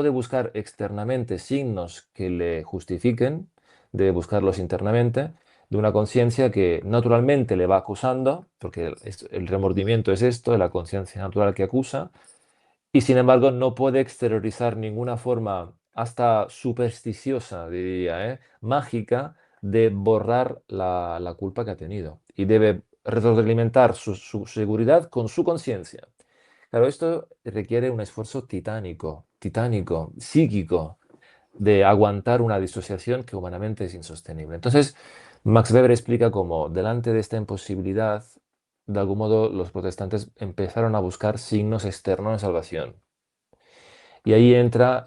buscar externamente signos que le justifiquen, debe buscarlos internamente, de una conciencia que naturalmente le va acusando, porque el remordimiento es esto, la conciencia natural que acusa, y sin embargo no puede exteriorizar ninguna forma, hasta supersticiosa, diría, mágica, de borrar la culpa que ha tenido. Y debe retroalimentar su seguridad con su conciencia. Claro, esto requiere un esfuerzo titánico, psíquico, de aguantar una disociación que humanamente es insostenible. Entonces, Max Weber explica cómo, delante de esta imposibilidad, de algún modo los protestantes empezaron a buscar signos externos de salvación. Y ahí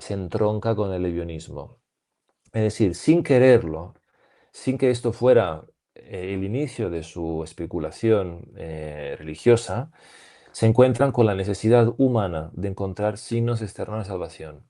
se entronca con el levionismo. Es decir, sin quererlo, sin que esto fuera el inicio de su especulación religiosa, se encuentran con la necesidad humana de encontrar signos externos de salvación.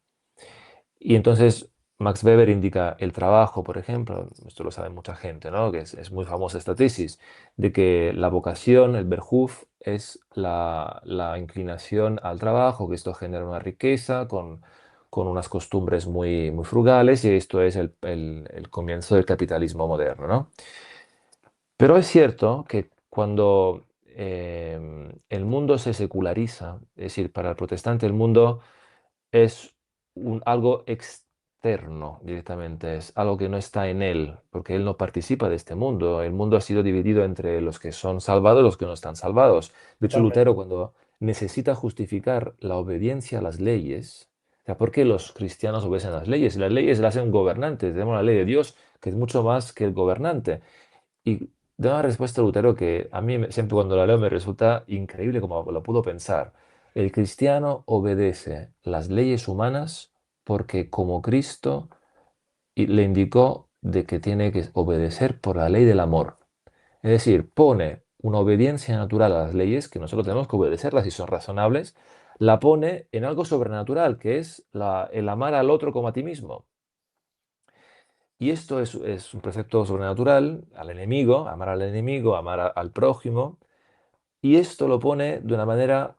Y entonces Max Weber indica el trabajo, por ejemplo, esto lo sabe mucha gente, ¿no? Que es muy famosa esta tesis, de que la vocación, el Beruf, es la inclinación al trabajo, que esto genera una riqueza con unas costumbres muy frugales, y esto es el comienzo del capitalismo moderno, ¿no? Pero es cierto que cuando el mundo se seculariza, es decir, para el protestante el mundo es algo externo directamente, es algo que no está en él, porque él no participa de este mundo. El mundo ha sido dividido entre los que son salvados y los que no están salvados. De hecho, Totalmente. Lutero, cuando necesita justificar la obediencia a las leyes, o sea, ¿por qué los cristianos obedecen las leyes? Las leyes las hacen gobernantes. Tenemos la ley de Dios, que es mucho más que el gobernante. Y da una respuesta a Lutero que a mí siempre cuando la leo me resulta increíble como lo pudo pensar. El cristiano obedece las leyes humanas porque como Cristo le indicó de que tiene que obedecer por la ley del amor. Es decir, pone una obediencia natural a las leyes, que nosotros tenemos que obedecerlas y son razonables, la pone en algo sobrenatural, que es el amar al otro como a ti mismo. Y esto es un precepto sobrenatural al enemigo, amar al prójimo, y esto lo pone de una manera,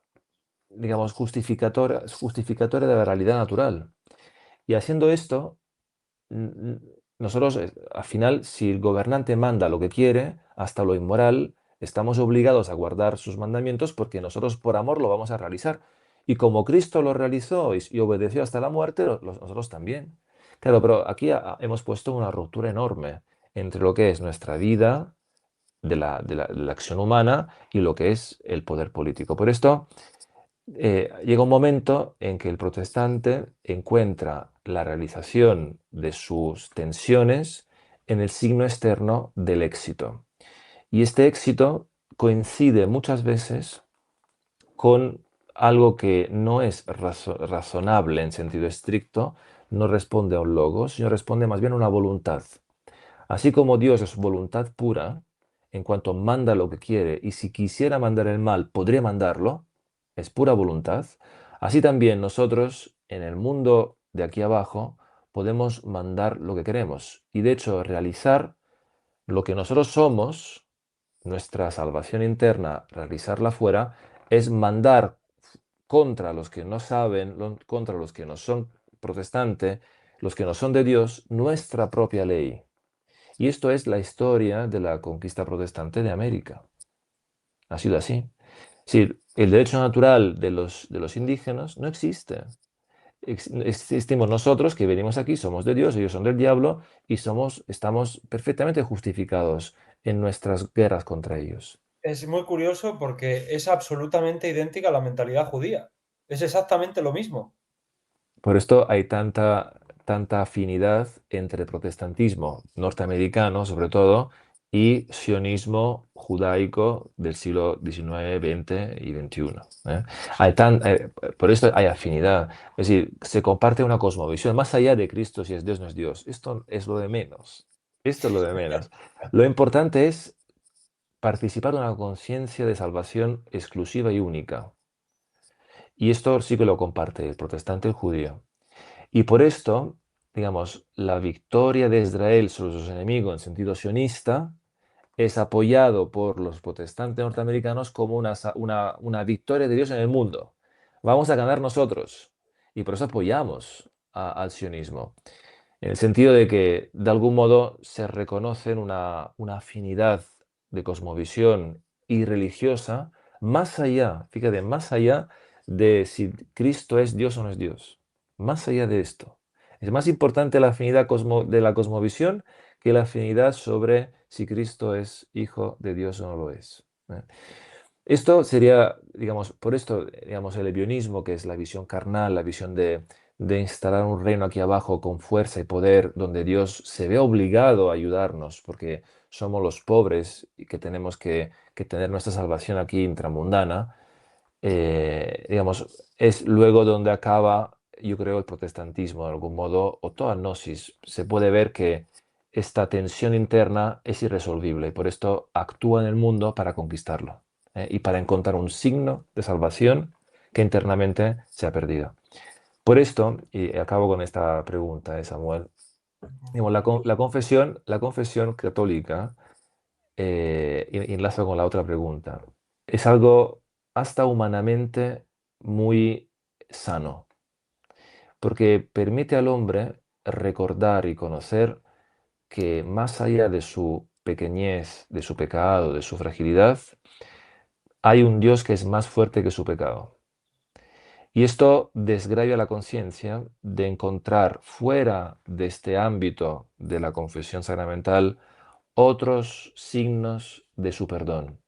digamos, justificatoria de la realidad natural. Y haciendo esto, nosotros, al final, si el gobernante manda lo que quiere, hasta lo inmoral, estamos obligados a guardar sus mandamientos porque nosotros por amor lo vamos a realizar. Y como Cristo lo realizó y obedeció hasta la muerte, nosotros también. Claro, pero aquí hemos puesto una ruptura enorme entre lo que es nuestra vida de la acción humana y lo que es el poder político. Por esto, llega un momento en que el protestante encuentra la realización de sus tensiones en el signo externo del éxito. Y este éxito coincide muchas veces con algo que no es razonable en sentido estricto, no responde a un logos, sino responde más bien a una voluntad. Así como Dios es voluntad pura, en cuanto manda lo que quiere, y si quisiera mandar el mal, podría mandarlo, es pura voluntad, así también nosotros en el mundo de aquí abajo podemos mandar lo que queremos y de hecho realizar lo que nosotros somos, nuestra salvación interna, realizarla fuera, es mandar contra los que no saben, contra los que no son protestantes, los que no son de Dios, nuestra propia ley. Y esto es la historia de la conquista protestante de América. Ha sido así. Es decir, el derecho natural de los indígenas no existe. Existimos nosotros que venimos aquí, somos de Dios, ellos son del diablo y estamos perfectamente justificados en nuestras guerras contra ellos. Es muy curioso porque es absolutamente idéntica a la mentalidad judía. Es exactamente lo mismo. Por esto hay tanta afinidad entre protestantismo norteamericano, sobre todo, y sionismo judaico del siglo XIX, XX y XXI. ¿Eh? Por esto hay afinidad. Es decir, se comparte una cosmovisión, más allá de Cristo, si es Dios, no es Dios. Esto es lo de menos. Esto es lo de menos. Lo importante es participar de una conciencia de salvación exclusiva y única. Y esto sí que lo comparte el protestante y el judío. Y por esto, digamos, la victoria de Israel sobre sus enemigos en sentido sionista es apoyado por los protestantes norteamericanos como una victoria de Dios en el mundo. Vamos a ganar nosotros. Y por eso apoyamos al sionismo. En el sentido de que, de algún modo, se reconocen una afinidad de cosmovisión y religiosa más allá, fíjate, más allá de si Cristo es Dios o no es Dios. Más allá de esto. Es más importante la afinidad de la cosmovisión que la afinidad sobre si Cristo es hijo de Dios o no lo es. ¿Eh? Esto sería, digamos, por esto, digamos, el ebionismo, que es la visión carnal, la visión de instalar un reino aquí abajo con fuerza y poder, donde Dios se ve obligado a ayudarnos, porque somos los pobres y que tenemos que tener nuestra salvación aquí intramundana, digamos, es luego donde acaba, yo creo, el protestantismo de algún modo, o toda gnosis. Se puede ver que esta tensión interna es irresolvible y por esto actúa en el mundo para conquistarlo, y para encontrar un signo de salvación que internamente se ha perdido. Por esto, y acabo con esta pregunta, Samuel, digamos, la confesión católica, y enlazo con la otra pregunta, es algo hasta humanamente muy sano, porque permite al hombre recordar y conocer que más allá de su pequeñez, de su pecado, de su fragilidad, hay un Dios que es más fuerte que su pecado. Y esto desgravia la conciencia de encontrar fuera de este ámbito de la confesión sacramental otros signos de su perdón,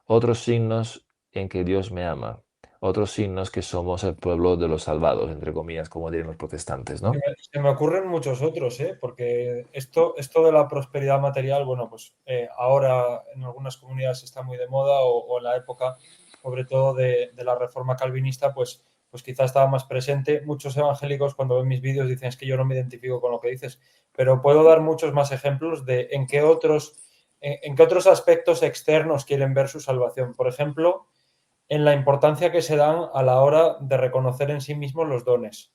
otros signos en que Dios me ama, otros signos que somos el pueblo de los salvados, entre comillas, como dirían los protestantes, ¿no? Se me ocurren muchos otros, ¿eh? Porque esto de la prosperidad material, bueno, pues ahora en algunas comunidades está muy de moda o en la época, sobre todo de la reforma calvinista, pues quizás estaba más presente. Muchos evangélicos cuando ven mis vídeos dicen es que yo no me identifico con lo que dices, pero puedo dar muchos más ejemplos de en qué otros aspectos externos quieren ver su salvación. Por ejemplo, en la importancia que se dan a la hora de reconocer en sí mismos los dones.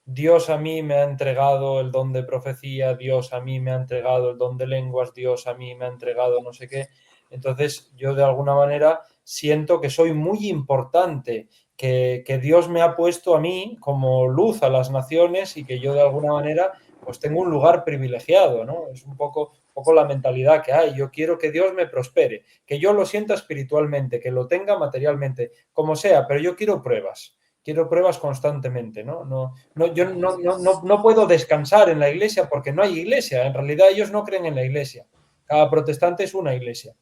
Dios a mí me ha entregado el don de profecía, Dios a mí me ha entregado el don de lenguas, Dios a mí me ha entregado no sé qué. Entonces yo de alguna manera siento que soy muy importante, que Dios me ha puesto a mí como luz a las naciones y que yo de alguna manera pues tengo un lugar privilegiado, ¿no? Es poco la mentalidad que hay. Yo quiero que Dios me prospere, que yo lo sienta espiritualmente, que lo tenga materialmente, como sea, pero yo quiero pruebas constantemente, ¿no? Yo no puedo descansar en la iglesia porque no hay iglesia, en realidad ellos no creen en la iglesia, cada protestante es una iglesia.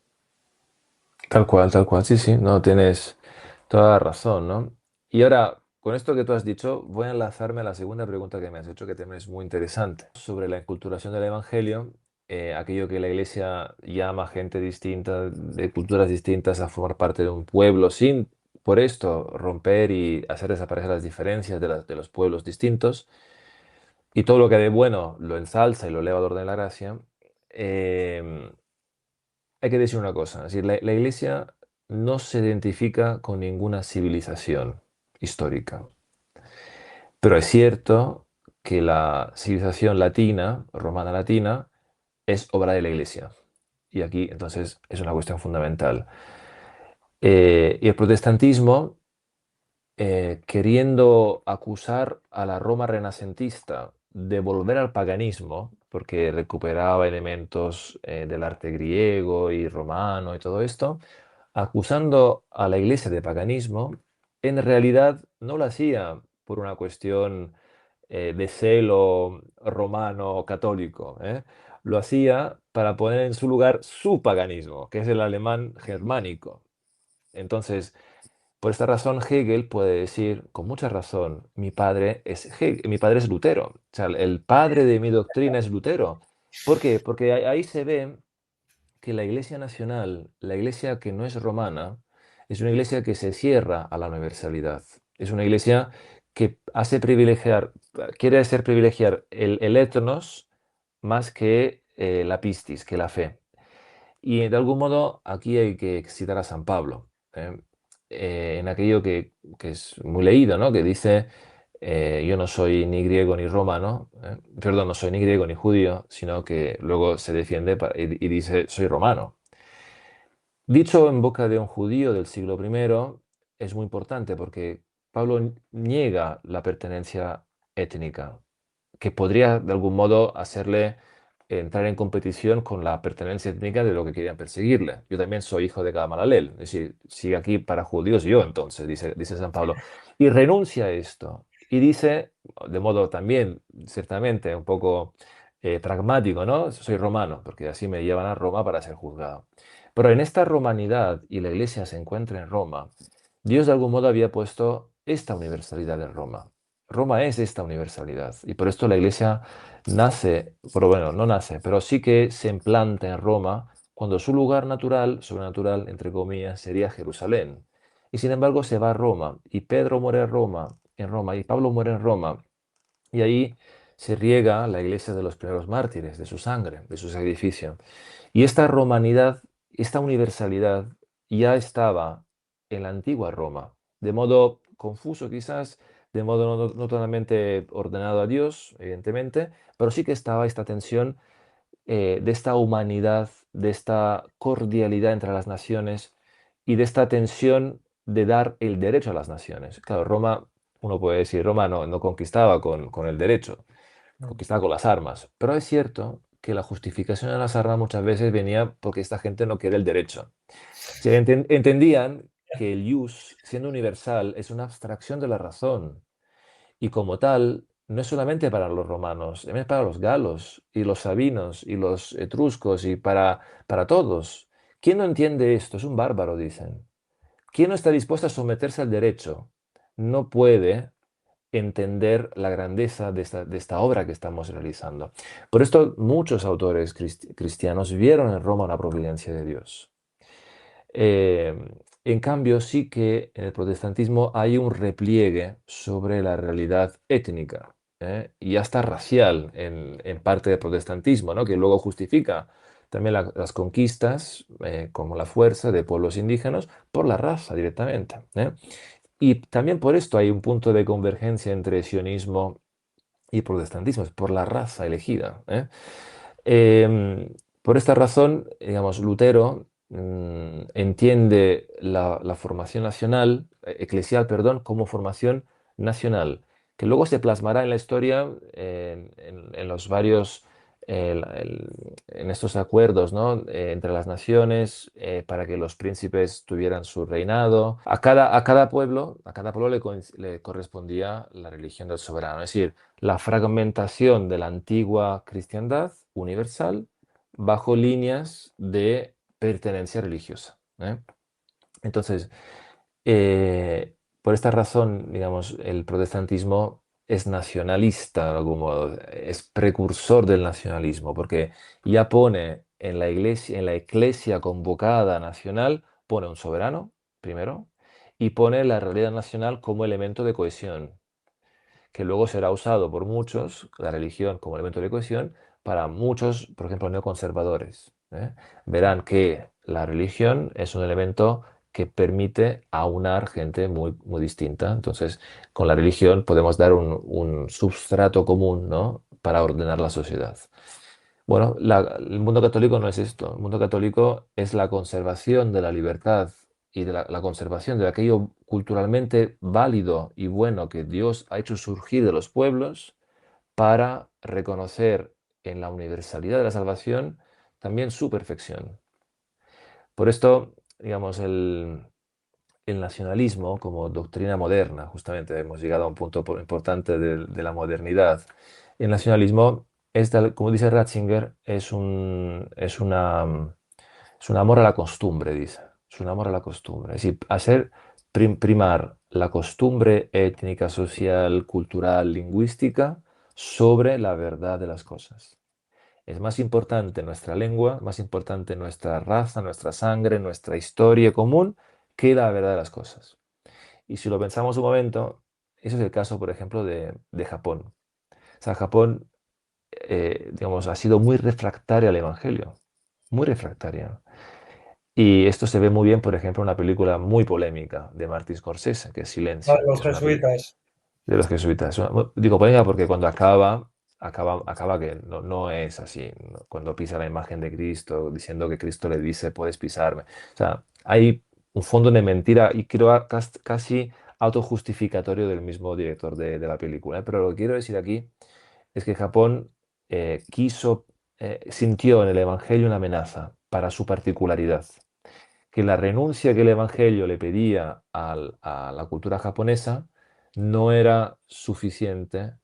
Tal cual, sí, sí, no, tienes toda la razón, ¿no? Y ahora, con esto que tú has dicho, voy a enlazarme a la segunda pregunta que me has hecho, que también es muy interesante, sobre la enculturación del Evangelio, aquello que la Iglesia llama a gente distinta, de culturas distintas, a formar parte de un pueblo, sin por esto romper y hacer desaparecer las diferencias de los pueblos distintos, y todo lo que de bueno lo ensalza y lo eleva al orden de la gracia. em, Hay que decir una cosa, es decir, la Iglesia no se identifica con ninguna civilización histórica, pero es cierto que la civilización latina, romana latina, es obra de la Iglesia. Y aquí entonces es una cuestión fundamental. Y el protestantismo, queriendo acusar a la Roma renacentista de volver al paganismo, porque recuperaba elementos del arte griego y romano y todo esto, acusando a la Iglesia de paganismo, en realidad no lo hacía por una cuestión de celo romano católico, ¿eh? Lo hacía para poner en su lugar su paganismo, que es el alemán germánico. Entonces, por esta razón, Hegel puede decir, con mucha razón, mi padre es Lutero. O sea, el padre de mi doctrina es Lutero. ¿Por qué? Porque ahí se ve que la Iglesia nacional, la Iglesia que no es romana, es una Iglesia que se cierra a la universalidad. Es una Iglesia que quiere hacer privilegiar el etnos más que la pistis, que la fe. Y de algún modo aquí hay que citar a San Pablo, en aquello que es muy leído, ¿no? Que dice, yo no soy ni griego ni romano, perdón, no soy ni griego ni judío, sino que luego se defiende y dice, soy romano. Dicho en boca de un judío del siglo primero es muy importante porque Pablo niega la pertenencia étnica, que podría de algún modo hacerle entrar en competición con la pertenencia étnica de lo que querían perseguirle. Yo también soy hijo de Gamaliel, es decir, sigue aquí para judíos yo entonces, dice San Pablo. Y renuncia a esto. Y dice, de modo también, ciertamente, un poco pragmático, ¿no? Soy romano, porque así me llevan a Roma para ser juzgado. Pero en esta romanidad, y la iglesia se encuentra en Roma, Dios de algún modo había puesto esta universalidad en Roma. Roma es esta universalidad y por esto la iglesia nace, pero bueno, no nace, pero sí que se implanta en Roma cuando su lugar natural, sobrenatural, entre comillas, sería Jerusalén. Y sin embargo se va a Roma y Pedro muere en Roma y Pablo muere en Roma y ahí se riega la iglesia de los primeros mártires, de su sangre, de su sacrificio. Y esta romanidad, esta universalidad ya estaba en la antigua Roma, de modo confuso quizás, de modo no totalmente ordenado a Dios, evidentemente, pero sí que estaba esta tensión de esta humanidad, de esta cordialidad entre las naciones y de esta tensión de dar el derecho a las naciones. Claro, Roma, uno puede decir, Roma no conquistaba con el derecho, Mm. conquistaba con las armas, pero es cierto que la justificación de las armas muchas veces venía porque esta gente no quiere el derecho. Si entendían que el ius, siendo universal, es una abstracción de la razón y como tal, no es solamente para los romanos, también es para los galos y los sabinos y los etruscos y para todos. ¿Quién no entiende esto? Es un bárbaro, dicen. ¿Quién no está dispuesto a someterse al derecho? No puede entender la grandeza de esta obra que estamos realizando. Por esto muchos autores cristianos vieron en Roma una providencia de Dios. Eh, en cambio, sí que en el protestantismo hay un repliegue sobre la realidad étnica, y hasta racial en parte del protestantismo, ¿no? Que luego justifica también las conquistas como la fuerza de pueblos indígenas por la raza directamente. Y también por esto hay un punto de convergencia entre sionismo y protestantismo, es por la raza elegida. Por esta razón, digamos, Lutero entiende la formación nacional, eclesial, perdón, como formación nacional, que luego se plasmará en la historia en los varios, en estos acuerdos, ¿no? Entre las naciones, para que los príncipes tuvieran su reinado. A cada pueblo le correspondía la religión del soberano, es decir, la fragmentación de la antigua cristiandad universal bajo líneas de pertenencia religiosa. Entonces, por esta razón, digamos, el protestantismo es nacionalista de algún modo, es precursor del nacionalismo, porque ya pone en la iglesia convocada nacional, pone un soberano, primero, y pone la realidad nacional como elemento de cohesión, que luego será usado por muchos, la religión como elemento de cohesión, para muchos, por ejemplo, neoconservadores. ¿Eh? Verán que la religión es un elemento que permite aunar gente muy, muy distinta. Entonces, con la religión podemos dar un substrato común, ¿no? Para ordenar la sociedad. Bueno, el mundo católico no es esto. El mundo católico es la conservación de la libertad y de la conservación de aquello culturalmente válido y bueno que Dios ha hecho surgir de los pueblos para reconocer en la universalidad de la salvación también su perfección. Por esto, digamos, el nacionalismo como doctrina moderna, justamente hemos llegado a un punto importante de la modernidad. El nacionalismo, como dice Ratzinger, es un amor a la costumbre, dice. Es un amor a la costumbre. Es decir, hacer primar la costumbre étnica, social, cultural, lingüística sobre la verdad de las cosas. Es más importante nuestra lengua, más importante nuestra raza, nuestra sangre, nuestra historia común que la verdad de las cosas. Y si lo pensamos un momento, eso es el caso, por ejemplo, de Japón. O sea, Japón, digamos, ha sido muy refractaria al Evangelio, muy refractaria. Y esto se ve muy bien, por ejemplo, en una película muy polémica de Martin Scorsese, que es A Silencio, que los es una película jesuitas. de los jesuitas. Digo polémica porque cuando acaba que no, no es así. ¿No? Cuando pisa la imagen de Cristo, diciendo que Cristo le dice, puedes pisarme. O sea, hay un fondo de mentira y creo casi autojustificatorio del mismo director de la película. ¿Eh? Pero lo que quiero decir aquí es que Japón sintió en el Evangelio una amenaza para su particularidad, que la renuncia que el Evangelio le pedía a la cultura japonesa no era suficiente,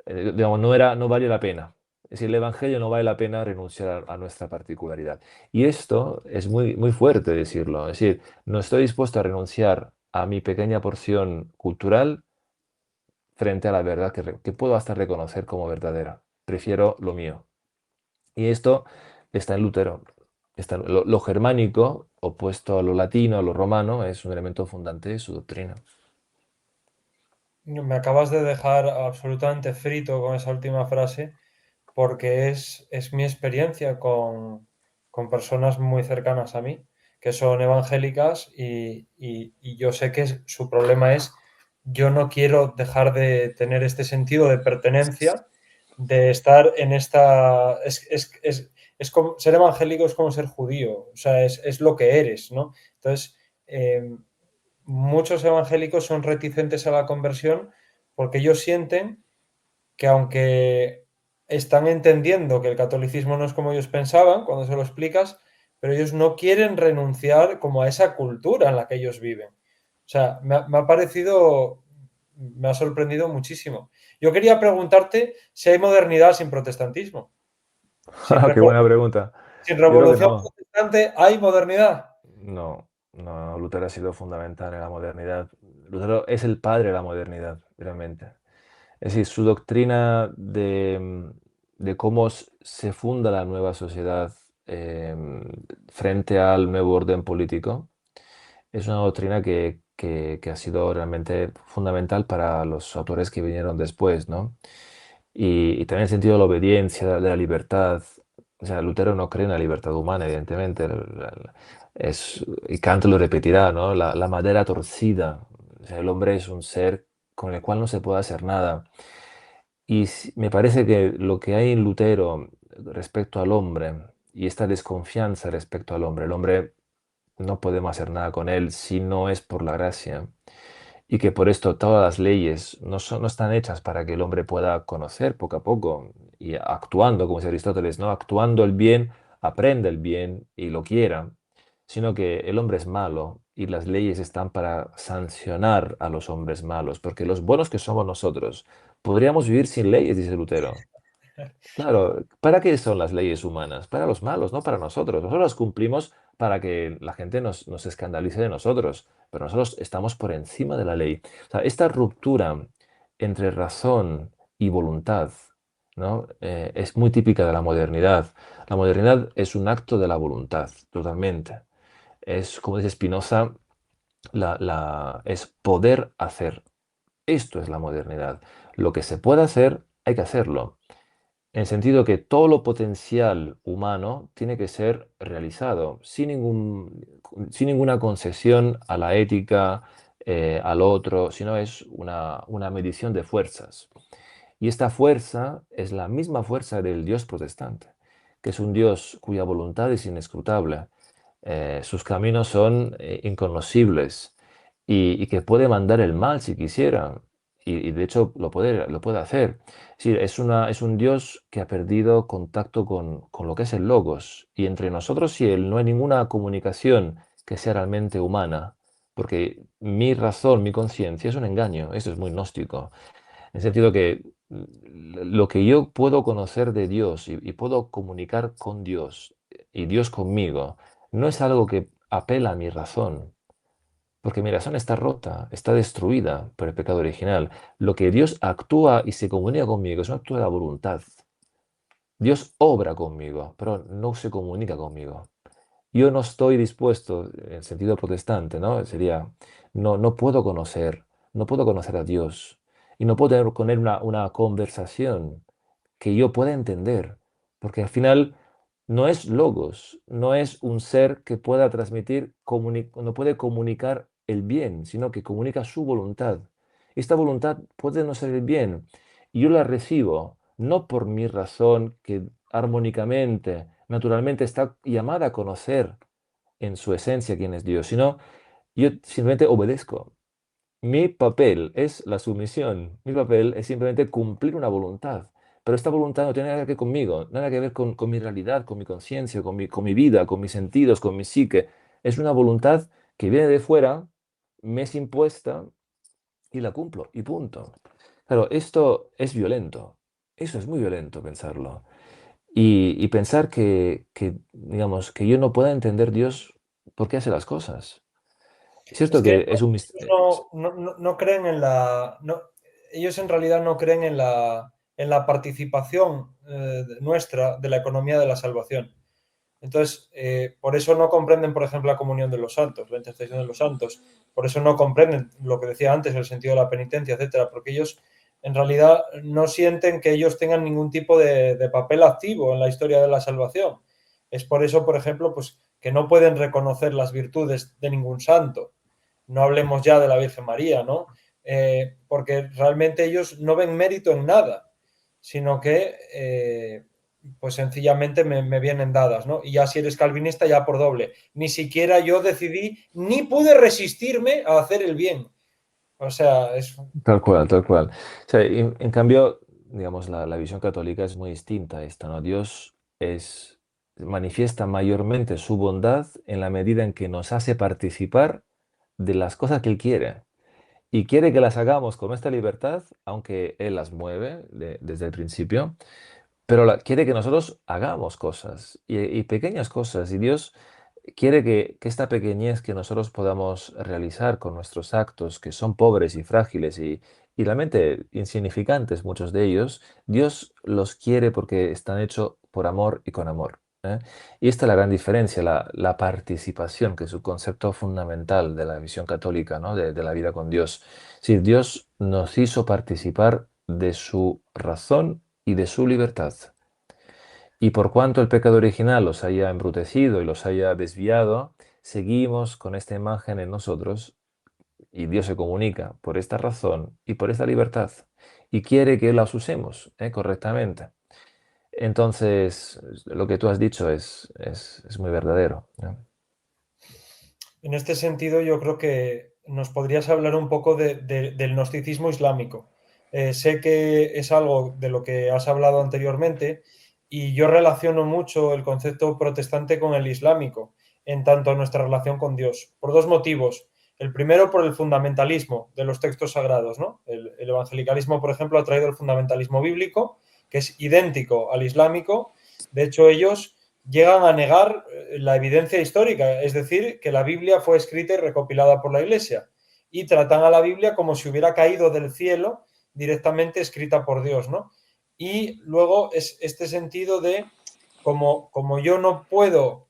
digamos, no vale la pena. Es decir, el Evangelio no vale la pena renunciar a nuestra particularidad. Y esto es muy, muy fuerte decirlo. Es decir, no estoy dispuesto a renunciar a mi pequeña porción cultural frente a la verdad que puedo hasta reconocer como verdadera. Prefiero lo mío. Y esto está en Lutero. Lo germánico, opuesto a lo latino, a lo romano, es un elemento fundante de su doctrina. Me acabas de dejar absolutamente frito con esa última frase porque es mi experiencia con personas muy cercanas a mí, que son evangélicas y yo sé que su problema es, yo no quiero dejar de tener este sentido de pertenencia, de estar en esta... Es como, ser evangélico es como ser judío, o sea, es lo que eres, ¿no? Entonces, muchos evangélicos son reticentes a la conversión porque ellos sienten que aunque están entendiendo que el catolicismo no es como ellos pensaban cuando se lo explicas, pero ellos no quieren renunciar como a esa cultura en la que ellos viven. O sea, me ha parecido, me ha sorprendido muchísimo. Yo quería preguntarte si hay modernidad sin protestantismo. Sin, Qué buena pregunta. sin Yo creo que revolución no. protestante, ¿hay modernidad? No, no, Lutero ha sido fundamental en la modernidad. Lutero es el padre de la modernidad, realmente. Es decir, su doctrina de cómo se funda la nueva sociedad frente al nuevo orden político es una doctrina que ha sido realmente fundamental para los autores que vinieron después, ¿no? Y también el sentido de la obediencia, de la libertad. O sea, Lutero no cree en la libertad humana, evidentemente. Y Kant lo repetirá, ¿no? La madera torcida. O sea, el hombre es un ser con el cual no se puede hacer nada. Y me parece que lo que hay en Lutero respecto al hombre y esta desconfianza respecto al hombre, el hombre no podemos hacer nada con él si no es por la gracia. Y que por esto todas las leyes no están hechas para que el hombre pueda conocer poco a poco y actuando, como dice Aristóteles, ¿no? Actuando el bien, aprenda el bien y lo quiera, sino que el hombre es malo y las leyes están para sancionar a los hombres malos, porque los buenos que somos nosotros podríamos vivir sin leyes, dice Lutero. Claro, ¿para qué son las leyes humanas? Para los malos, no para nosotros. Nosotros las cumplimos para que la gente nos escandalice de nosotros, pero nosotros estamos por encima de la ley. O sea, esta ruptura entre razón y voluntad, ¿no? Es muy típica de la modernidad. La modernidad es un acto de la voluntad, totalmente. Es, como dice Spinoza, es poder hacer. Esto es la modernidad. Lo que se puede hacer, hay que hacerlo. En el sentido que todo lo potencial humano tiene que ser realizado sin ninguna concesión a la ética, al otro, sino es una medición de fuerzas. Y esta fuerza es la misma fuerza del Dios protestante, que es un Dios cuya voluntad es inescrutable. Sus caminos son inconocibles y que puede mandar el mal si quisiera. Y de hecho lo puede hacer. Sí, es un Dios que ha perdido contacto con lo que es el logos. Y entre nosotros y Él no hay ninguna comunicación que sea realmente humana. Porque mi razón, mi conciencia es un engaño. Eso es muy gnóstico. En el sentido que lo que yo puedo conocer de Dios y puedo comunicar con Dios y Dios conmigo, no es algo que apela a mi razón, porque mi razón está rota, está destruida por el pecado original. Lo que Dios actúa y se comunica conmigo es un acto de la voluntad. Dios obra conmigo, pero no se comunica conmigo. Yo no estoy dispuesto, en sentido protestante, ¿no? Sería, no puedo conocer, no puedo conocer a Dios y no puedo tener con Él una conversación que yo pueda entender, porque al final no es logos, no es un ser que pueda transmitir, no puede comunicar el bien, sino que comunica su voluntad. Esta voluntad puede no ser el bien, y yo la recibo, no por mi razón que armónicamente, naturalmente está llamada a conocer en su esencia quién es Dios, sino yo simplemente obedezco. Mi papel es la sumisión, mi papel es simplemente cumplir una voluntad, pero esta voluntad no tiene nada que ver conmigo, nada que ver con mi realidad, con mi conciencia, con mi vida, con mis sentidos, con mi psique. Es una voluntad que viene de fuera, me es impuesta y la cumplo, y punto. Claro, esto es violento, eso es muy violento pensarlo. Y pensar digamos, que yo no pueda entender Dios por qué hace las cosas. Es Es cierto que que es un ellos no creen en la. Ellos en realidad no creen en la participación nuestra de la economía de la salvación. Entonces, por eso no comprenden, por ejemplo, la comunión de los santos, la intercesión de los santos. Por eso no comprenden lo que decía antes, el sentido de la penitencia, etcétera, porque ellos en realidad no sienten que ellos tengan ningún tipo de papel activo en la historia de la salvación. Es por eso, por ejemplo, pues que no pueden reconocer las virtudes de ningún santo. No hablemos ya de la Virgen María, ¿no? Porque realmente ellos no ven mérito en nada, sino que pues sencillamente me vienen dadas, ¿no? Y ya si eres calvinista, ya por doble. Ni siquiera yo decidí, ni pude resistirme a hacer el bien. O sea, es. tal cual, tal cual. O sea, en cambio, digamos, la visión católica es muy distinta a esta, ¿no? Dios manifiesta mayormente su bondad en la medida en que nos hace participar de las cosas que Él quiere. Y quiere que las hagamos con nuestra libertad, aunque Él las mueve desde el principio, pero quiere que nosotros hagamos cosas y pequeñas cosas. Y Dios quiere que esta pequeñez que nosotros podamos realizar con nuestros actos, que son pobres y frágiles y realmente insignificantes muchos de ellos, Dios los quiere porque están hechos por amor y con amor. ¿Eh? Y esta es la gran diferencia, la participación, que es un concepto fundamental de la visión católica, ¿no? De la vida con Dios. Si Dios nos hizo participar de su razón y de su libertad. Y por cuanto el pecado original los haya embrutecido y los haya desviado, seguimos con esta imagen en nosotros y Dios se comunica por esta razón y por esta libertad y quiere que las usemos correctamente. Entonces, lo que tú has dicho es muy verdadero. ¿No? En este sentido, yo creo que nos podrías hablar un poco del gnosticismo islámico. Sé que es algo de lo que has hablado anteriormente y yo relaciono mucho el concepto protestante con el islámico en tanto a nuestra relación con Dios, por dos motivos. El primero, por el fundamentalismo de los textos sagrados, ¿no? El evangelicalismo, por ejemplo, ha traído el fundamentalismo bíblico, que es idéntico al islámico. De hecho, ellos llegan a negar la evidencia histórica, es decir, que la Biblia fue escrita y recopilada por la Iglesia, y tratan a la Biblia como si hubiera caído del cielo directamente escrita por Dios, ¿no? Y luego es este sentido de, como yo no puedo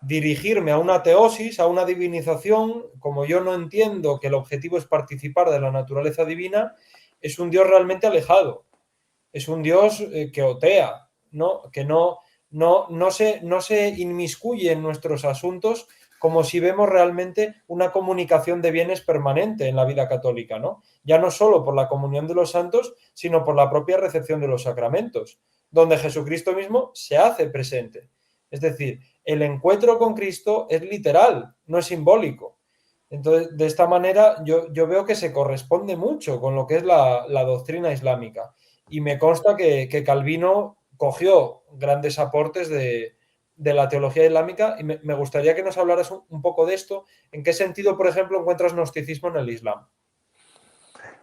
dirigirme a una teosis, a una divinización, como yo no entiendo que el objetivo es participar de la naturaleza divina, es un Dios realmente alejado, es un Dios que otea, ¿no? Que no se inmiscuye en nuestros asuntos como si vemos realmente una comunicación de bienes permanente en la vida católica, ¿no? Ya no solo por la comunión de los santos, sino por la propia recepción de los sacramentos, donde Jesucristo mismo se hace presente. Es decir, el encuentro con Cristo es literal, no es simbólico. Entonces, de esta manera, yo veo que se corresponde mucho con lo que es la doctrina islámica. Y me consta que Calvino cogió grandes aportes de la teología islámica y me gustaría que nos hablaras un poco de esto. ¿En qué sentido, por ejemplo, encuentras gnosticismo en el Islam?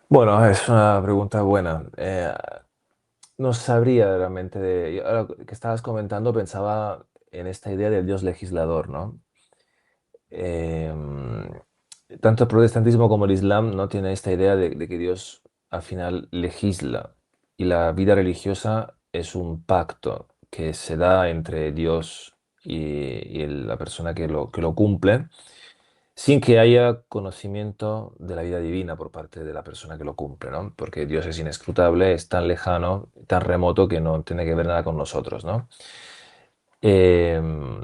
Bueno, es una pregunta buena. No sabría realmente ahora que estabas comentando, pensaba en esta idea del Dios legislador, ¿no? Em, Tanto el protestantismo como el Islam no tienen esta idea de que Dios al final legisla y la vida religiosa es un pacto que se da entre Dios y la persona que lo cumple, sin que haya conocimiento de la vida divina por parte de la persona que lo cumple, ¿no? Porque Dios es inescrutable, es tan lejano, tan remoto que no tiene que ver nada con nosotros, ¿no? Em,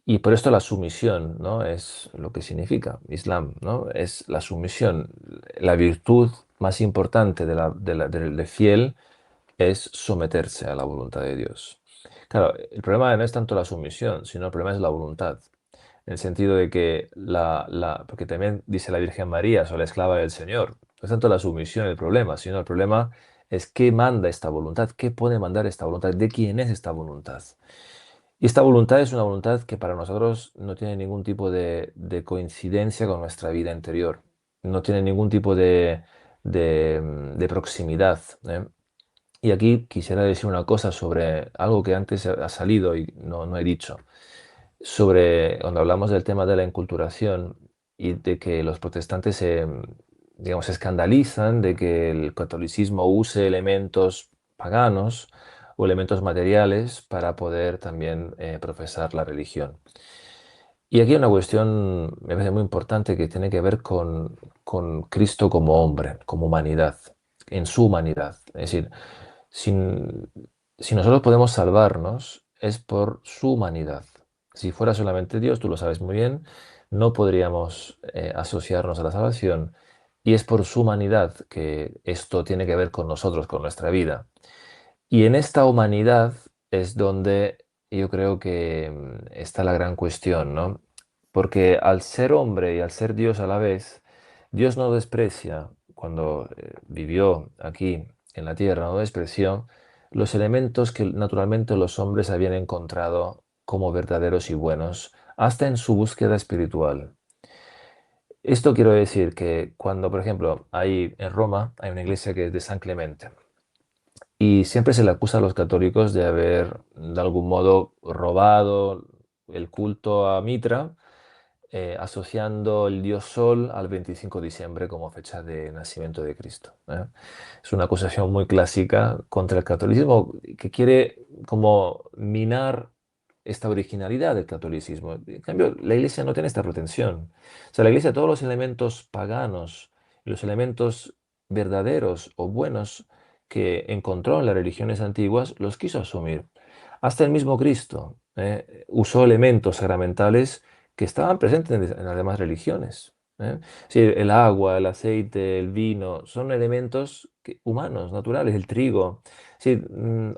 y por esto la sumisión, ¿no? Es lo que significa Islam, ¿no? Es la sumisión. La virtud más importante de fiel es someterse a la voluntad de Dios. Claro, el problema no es tanto la sumisión, sino el problema es la voluntad. En el sentido de que porque también dice la Virgen María, soy la esclava del Señor. No es tanto la sumisión el problema, sino el problema es qué manda esta voluntad, qué puede mandar esta voluntad, de quién es esta voluntad. Y esta voluntad es una voluntad que para nosotros no tiene ningún tipo de coincidencia con nuestra vida interior, no tiene ningún tipo de proximidad, ¿eh? Y aquí quisiera decir una cosa sobre algo que antes ha salido y no he dicho, sobre cuando hablamos del tema de la enculturación y de que los protestantes digamos, se escandalizan de que el catolicismo use elementos paganos o elementos materiales para poder también profesar la religión. Y aquí hay una cuestión, me parece muy importante, que tiene que ver con Cristo como hombre, como humanidad, en su humanidad. Es decir, sin- si nosotros podemos salvarnos, es por su humanidad. Si fuera solamente Dios, tú lo sabes muy bien, no podríamos asociarnos a la salvación. Y es por su humanidad que esto tiene que ver con nosotros, con nuestra vida. Y en esta humanidad es donde yo creo que está la gran cuestión, ¿no? Porque al ser hombre y al ser Dios a la vez, Dios no desprecia, cuando vivió aquí en la tierra, no despreció los elementos que naturalmente los hombres habían encontrado como verdaderos y buenos, hasta en su búsqueda espiritual. Esto quiero decir que cuando, por ejemplo, hay en Roma hay una iglesia que es de San Clemente, y siempre se le acusa a los católicos de haber, de algún modo, robado el culto a Mitra, asociando el dios Sol al 25 de diciembre como fecha de nacimiento de Cristo, ¿eh? Es una acusación muy clásica contra el catolicismo que quiere como minar esta originalidad del catolicismo. En cambio, la Iglesia no tiene esta pretensión. O sea, la Iglesia, todos los elementos paganos, los elementos verdaderos o buenos que encontró en las religiones antiguas, los quiso asumir. Hasta el mismo Cristo usó elementos sacramentales que estaban presentes en las demás religiones, ¿eh? Sí, el agua, el aceite, el vino, son elementos humanos, naturales, el trigo, sí,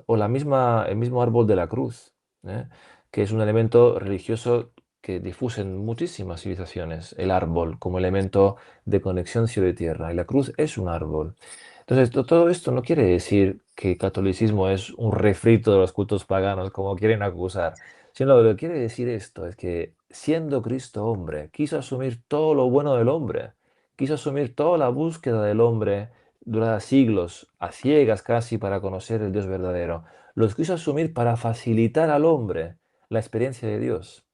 o el mismo árbol de la cruz, ¿eh? Que es un elemento religioso que difusen muchísimas civilizaciones, el árbol como elemento de conexión cielo y tierra, y la cruz es un árbol. Entonces, todo esto no quiere decir que el catolicismo es un refrito de los cultos paganos, como quieren acusar, sino lo que quiere decir esto es que siendo Cristo hombre, quiso asumir todo lo bueno del hombre, quiso asumir toda la búsqueda del hombre durante siglos, a ciegas casi, para conocer el Dios verdadero. los quiso asumir para facilitar al hombre la experiencia de Dios.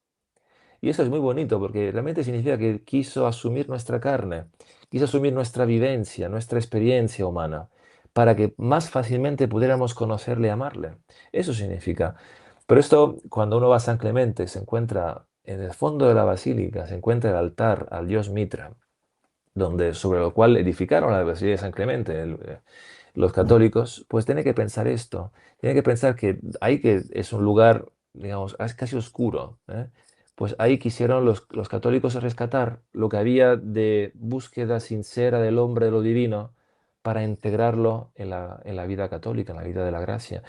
Y eso es muy bonito porque realmente significa que quiso asumir nuestra carne, quiso asumir nuestra vivencia, nuestra experiencia humana, para que más fácilmente pudiéramos conocerle y amarle. Eso significa. Pero esto, cuando uno va a San Clemente, se encuentra en el fondo de la basílica, se encuentra el altar al dios Mitra, donde, sobre lo cual edificaron la Basílica de San Clemente, los católicos, pues tiene que pensar esto, tiene que pensar que ahí que es un lugar, digamos, es casi oscuro, ¿eh? Pues ahí quisieron los católicos rescatar lo que había de búsqueda sincera del hombre, de lo divino, para integrarlo en la vida católica, en la vida de la gracia.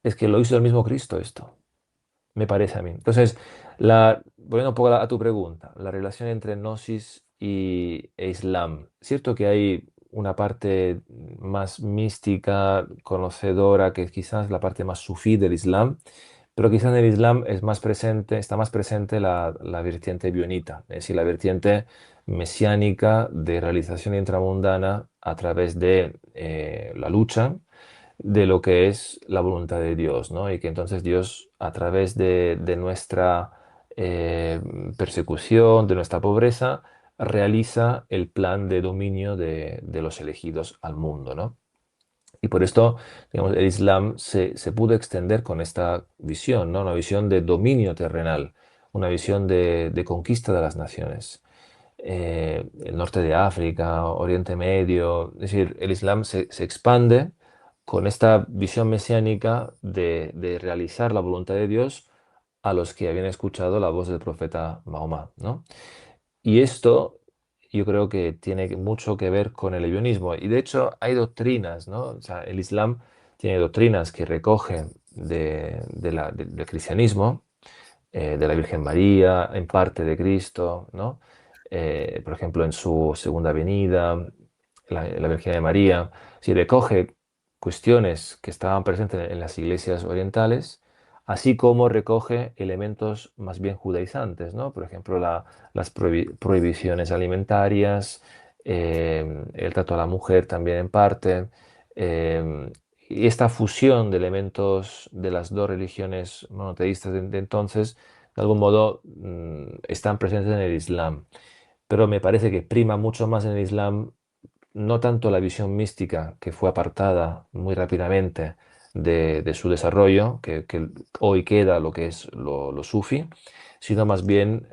Es que lo hizo el mismo Cristo esto, me parece a mí. Entonces, volviendo un poco a tu pregunta, la relación entre Gnosis e Islam. Cierto que hay una parte más mística, conocedora, que quizás la parte más sufí del Islam, pero quizás en el Islam es más presente, está más presente la vertiente bionita, es decir, la vertiente mesiánica de realización intramundana a través de la lucha de lo que es la voluntad de Dios, ¿no? Y que entonces Dios, a través de nuestra eh, persecución, de nuestra pobreza, realiza el plan de dominio de los elegidos al mundo, ¿no? Y por esto, digamos, el Islam se pudo extender con esta visión, ¿no? Una visión de dominio terrenal, una visión de conquista de las naciones. El norte de África, Oriente Medio, es decir, el Islam se expande con esta visión mesiánica de realizar la voluntad de Dios a los que habían escuchado la voz del profeta Mahoma, ¿no? Y esto yo creo que tiene mucho que ver con el ebionismo. Y de hecho hay doctrinas, ¿no? O sea, el Islam tiene doctrinas que recogen del cristianismo, de la Virgen María, en parte de Cristo, ¿no? Por ejemplo, en su segunda venida, la Virgen de María, si recoge cuestiones que estaban presentes en las iglesias orientales, así como recoge elementos más bien judaizantes, ¿no? Por ejemplo, las prohibiciones alimentarias, el trato a la mujer también en parte, eh, y esta fusión de elementos de las dos religiones monoteístas de entonces, de algún modo, están presentes en el Islam. Pero me parece que prima mucho más en el Islam no tanto la visión mística, que fue apartada muy rápidamente de su desarrollo, que hoy queda lo que es lo sufi, sino más bien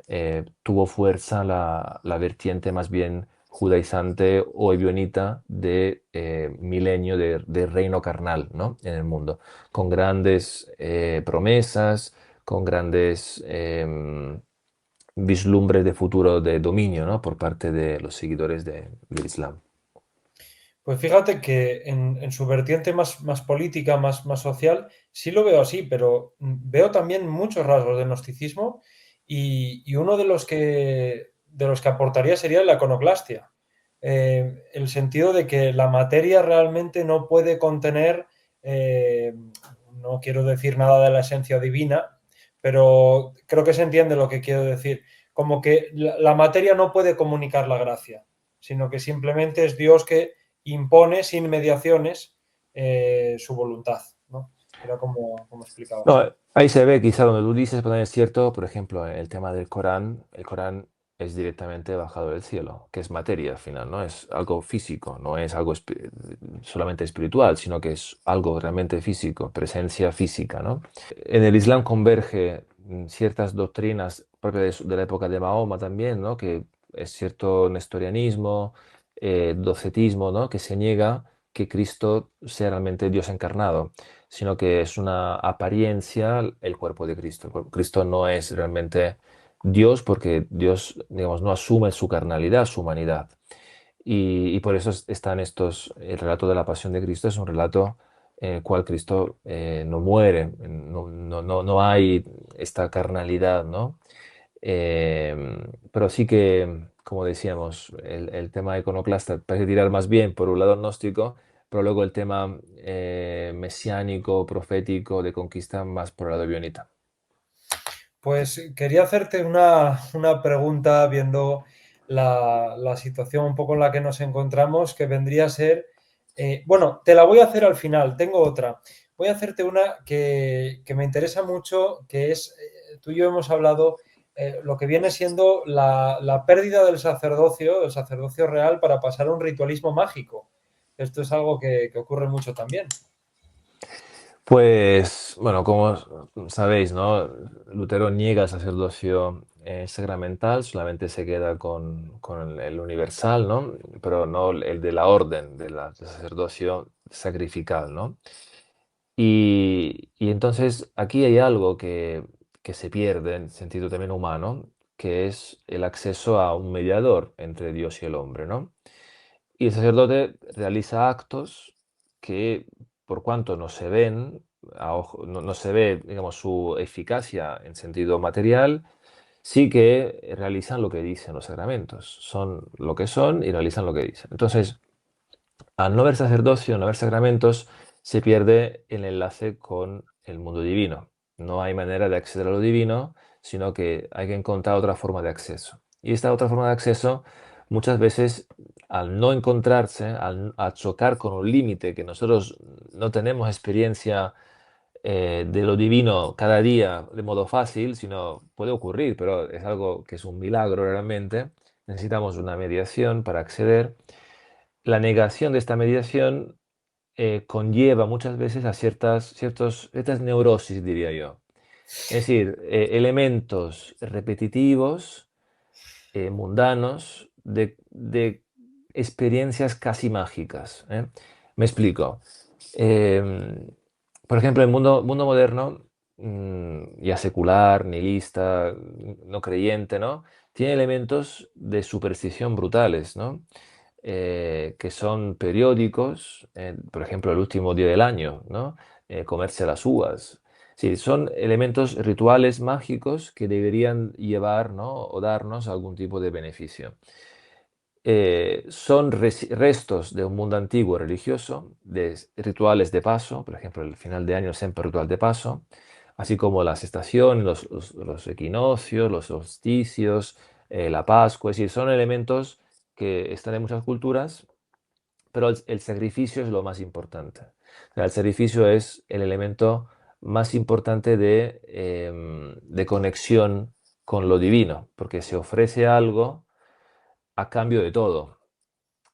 tuvo fuerza la vertiente más bien judaizante o ebionita de milenio de reino carnal, ¿no? En el mundo, con grandes promesas, con grandes vislumbres de futuro de dominio, ¿no? Por parte de los seguidores del Islam. Pues fíjate que en su vertiente más política, más social, sí lo veo así, pero veo también muchos rasgos de gnosticismo y uno de los que aportaría sería la iconoclastia. El sentido de que la materia realmente no puede contener, eh, no quiero decir nada de la esencia divina, pero creo que se entiende lo que quiero decir. Como que la materia no puede comunicar la gracia, sino que simplemente es Dios que impone sin mediaciones su voluntad, ¿no? Era como explicabas. No, ahí se ve quizá donde tú dices, pero también es cierto, por ejemplo, el tema del Corán, el Corán es directamente bajado del cielo, que es materia al final, ¿no? Es algo físico, no es algo solamente espiritual, sino que es algo realmente físico, presencia física, ¿no? En el Islam converge ciertas doctrinas propias de la época de Mahoma también, ¿no? Que es cierto nestorianismo, docetismo, ¿no? Que se niega que Cristo sea realmente Dios encarnado, sino que es una apariencia el cuerpo de Cristo. Cristo no es realmente Dios porque Dios, digamos, no asume su carnalidad, su humanidad. Y por eso están estos, el relato de la pasión de Cristo es un relato en el cual Cristo no muere, no hay esta carnalidad, ¿no? Pero sí que, como decíamos, el tema iconoclasta parece tirar más bien por un lado gnóstico, pero luego el tema mesiánico, profético, de conquista más por el lado bionita. Pues quería hacerte una pregunta viendo la situación un poco en la que nos encontramos, que vendría a ser, bueno, te la voy a hacer al final, tengo otra. voy a hacerte una que me interesa mucho, que es, tú y yo hemos hablado lo que viene siendo la pérdida del sacerdocio real para pasar a un ritualismo mágico. Esto es algo que ocurre mucho también. Pues, bueno, como sabéis, ¿no? Lutero niega el sacerdocio sacramental, solamente se queda con el universal, ¿no? Pero no el de la orden, del sacerdocio sacrificial, ¿no? Y entonces aquí hay algo que se pierde en sentido también humano, que es el acceso a un mediador entre Dios y el hombre, ¿no? Y el sacerdote realiza actos que, por cuanto no se ven, no se ve, digamos, su eficacia en sentido material, sí que realizan lo que dicen los sacramentos. Son lo que son y realizan lo que dicen. Entonces, al no haber sacerdocio, no haber sacramentos, se pierde el enlace con el mundo divino. No hay manera de acceder a lo divino, sino que hay que encontrar otra forma de acceso. Y esta otra forma de acceso, muchas veces, al no encontrarse, al chocar con un límite que nosotros no tenemos experiencia de lo divino cada día de modo fácil, sino puede ocurrir, pero es algo que es un milagro realmente. Necesitamos una mediación para acceder. La negación de esta mediación conlleva muchas veces a ciertas neurosis, diría yo. Es decir, elementos repetitivos, mundanos, de experiencias casi mágicas. ¿Eh? Me explico. Em, por ejemplo, el mundo moderno, ya secular, nihilista, no creyente, ¿no? Tiene elementos de superstición brutales, ¿no? Que son periódicos, por ejemplo, el último día del año, ¿no? Comerse las uvas. Sí, son elementos rituales mágicos que deberían llevar, ¿no? O darnos algún tipo de beneficio. Son restos de un mundo antiguo religioso, de rituales de paso, por ejemplo, el final de año siempre ritual de paso, así como las estaciones, los equinoccios, los solsticios, la Pascua, es decir, son elementos que están en muchas culturas, pero el sacrificio es lo más importante. O sea, el sacrificio es el elemento más importante de conexión con lo divino, porque se ofrece algo a cambio de todo,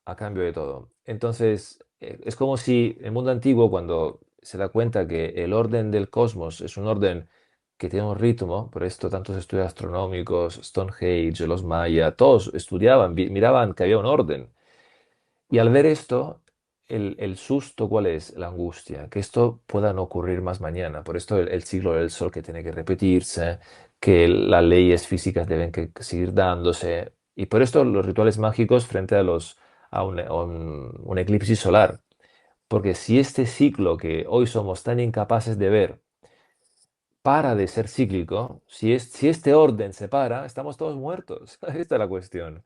a cambio de todo. Entonces, es como si el mundo antiguo, cuando se da cuenta que el orden del cosmos es un orden que tiene un ritmo, por esto tantos estudios astronómicos, Stonehenge, los mayas, todos estudiaban, miraban que había un orden. Y al ver esto, el susto, ¿cuál es? La angustia, que esto pueda no ocurrir más mañana. Por esto el ciclo del sol que tiene que repetirse, que las leyes físicas deben que seguir dándose. Y por esto los rituales mágicos frente a un eclipse solar. Porque si este ciclo que hoy somos tan incapaces de ver para de ser cíclico, si este orden se para, estamos todos muertos. Esta es la cuestión.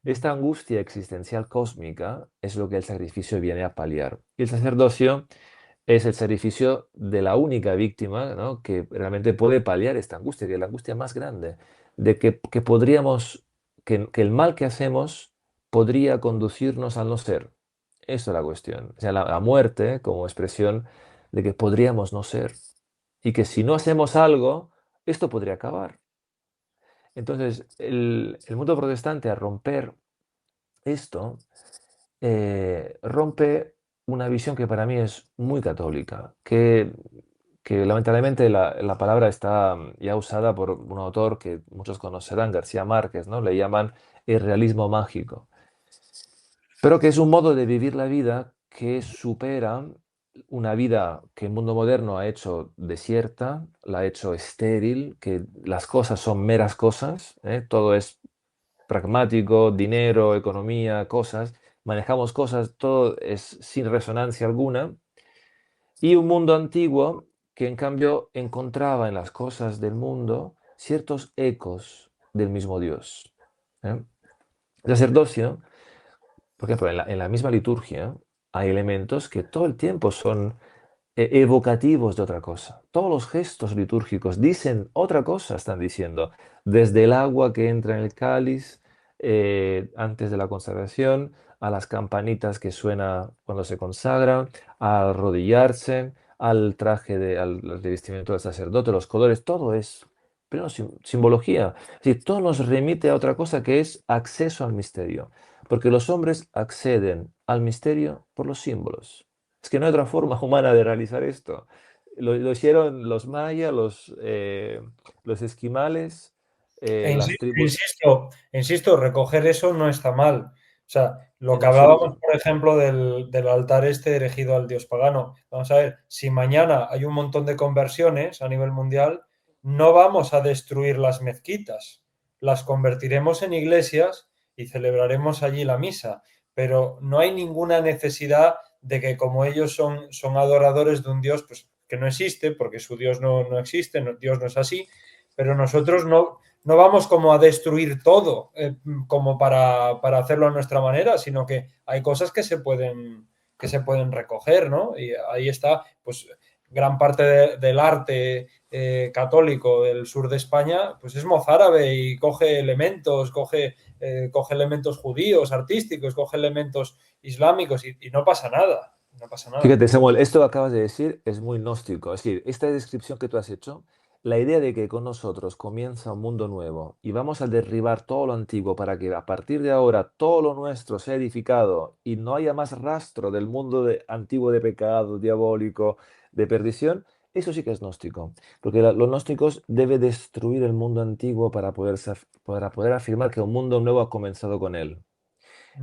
Esta angustia existencial cósmica es lo que el sacrificio viene a paliar. Y el sacerdocio es el sacrificio de la única víctima, ¿no? Que realmente puede paliar esta angustia, que es la angustia más grande, de que podríamos, que el mal que hacemos podría conducirnos al no ser. Esa es la cuestión. O sea, la muerte como expresión de que podríamos no ser. Y que si no hacemos algo, esto podría acabar. Entonces, el mundo protestante, al romper esto, rompe una visión que para mí es muy católica, que lamentablemente la palabra está ya usada por un autor que muchos conocerán, García Márquez, ¿no? Le llaman el realismo mágico, pero que es un modo de vivir la vida que supera una vida que el mundo moderno ha hecho desierta, la ha hecho estéril, que las cosas son meras cosas, ¿eh? Todo es pragmático, dinero, economía, cosas, manejamos cosas, todo es sin resonancia alguna, y un mundo antiguo que en cambio encontraba en las cosas del mundo ciertos ecos del mismo Dios. ¿Eh? El sacerdocio, por ejemplo, en la misma liturgia hay elementos que todo el tiempo son evocativos de otra cosa. Todos los gestos litúrgicos dicen otra cosa, están diciendo. Desde el agua que entra en el cáliz antes de la consagración, a las campanitas que suena cuando se consagra, a arrodillarse, al traje, al revestimiento del sacerdote, los colores, todo es primero simbología. Es decir, todo nos remite a otra cosa que es acceso al misterio. Porque los hombres acceden al misterio por los símbolos. Es que no hay otra forma humana de realizar esto. Lo hicieron los mayas, los esquimales, las tribus. Insisto, recoger eso no está mal. O sea, lo En que hablábamos, absoluto. por ejemplo, del altar este erigido al dios pagano. Vamos a ver, si mañana hay un montón de conversiones a nivel mundial, no vamos a destruir las mezquitas. Las convertiremos en iglesias y celebraremos allí la misa. Pero no hay ninguna necesidad de que como ellos son adoradores de un dios pues, que no existe, porque su dios no existe, Dios no es así, pero nosotros no vamos como a destruir todo como para hacerlo a nuestra manera, sino que hay cosas que se pueden recoger, ¿no? Y ahí está, pues, gran parte del arte católico del sur de España, pues es mozárabe y coge elementos judíos, artísticos, coge elementos islámicos y no pasa nada, no pasa nada. Fíjate, Samuel, esto que acabas de decir es muy gnóstico. Es decir, esta descripción que tú has hecho, la idea de que con nosotros comienza un mundo nuevo y vamos a derribar todo lo antiguo para que a partir de ahora todo lo nuestro sea edificado y no haya más rastro del mundo antiguo de pecado, diabólico, de perdición, eso sí que es gnóstico. Porque los gnósticos deben destruir el mundo antiguo para poder afirmar que un mundo nuevo ha comenzado con él.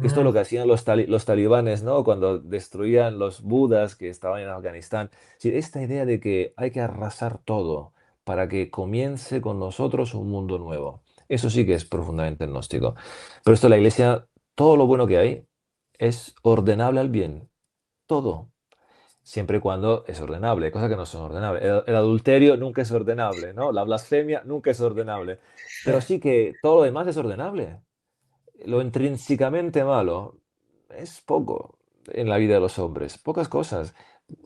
Esto es Mm. lo que hacían los talibanes, ¿no? Cuando destruían los budas que estaban en Afganistán. Sí, esta idea de que hay que arrasar todo para que comience con nosotros un mundo nuevo. Eso sí que es profundamente gnóstico. Pero esto la iglesia, todo lo bueno que hay es ordenable al bien. Todo. Siempre y cuando es ordenable. Hay cosas que no son ordenables. El adulterio nunca es ordenable, ¿no? La blasfemia nunca es ordenable. Pero sí que todo lo demás es ordenable. Lo intrínsecamente malo es poco en la vida de los hombres, pocas cosas.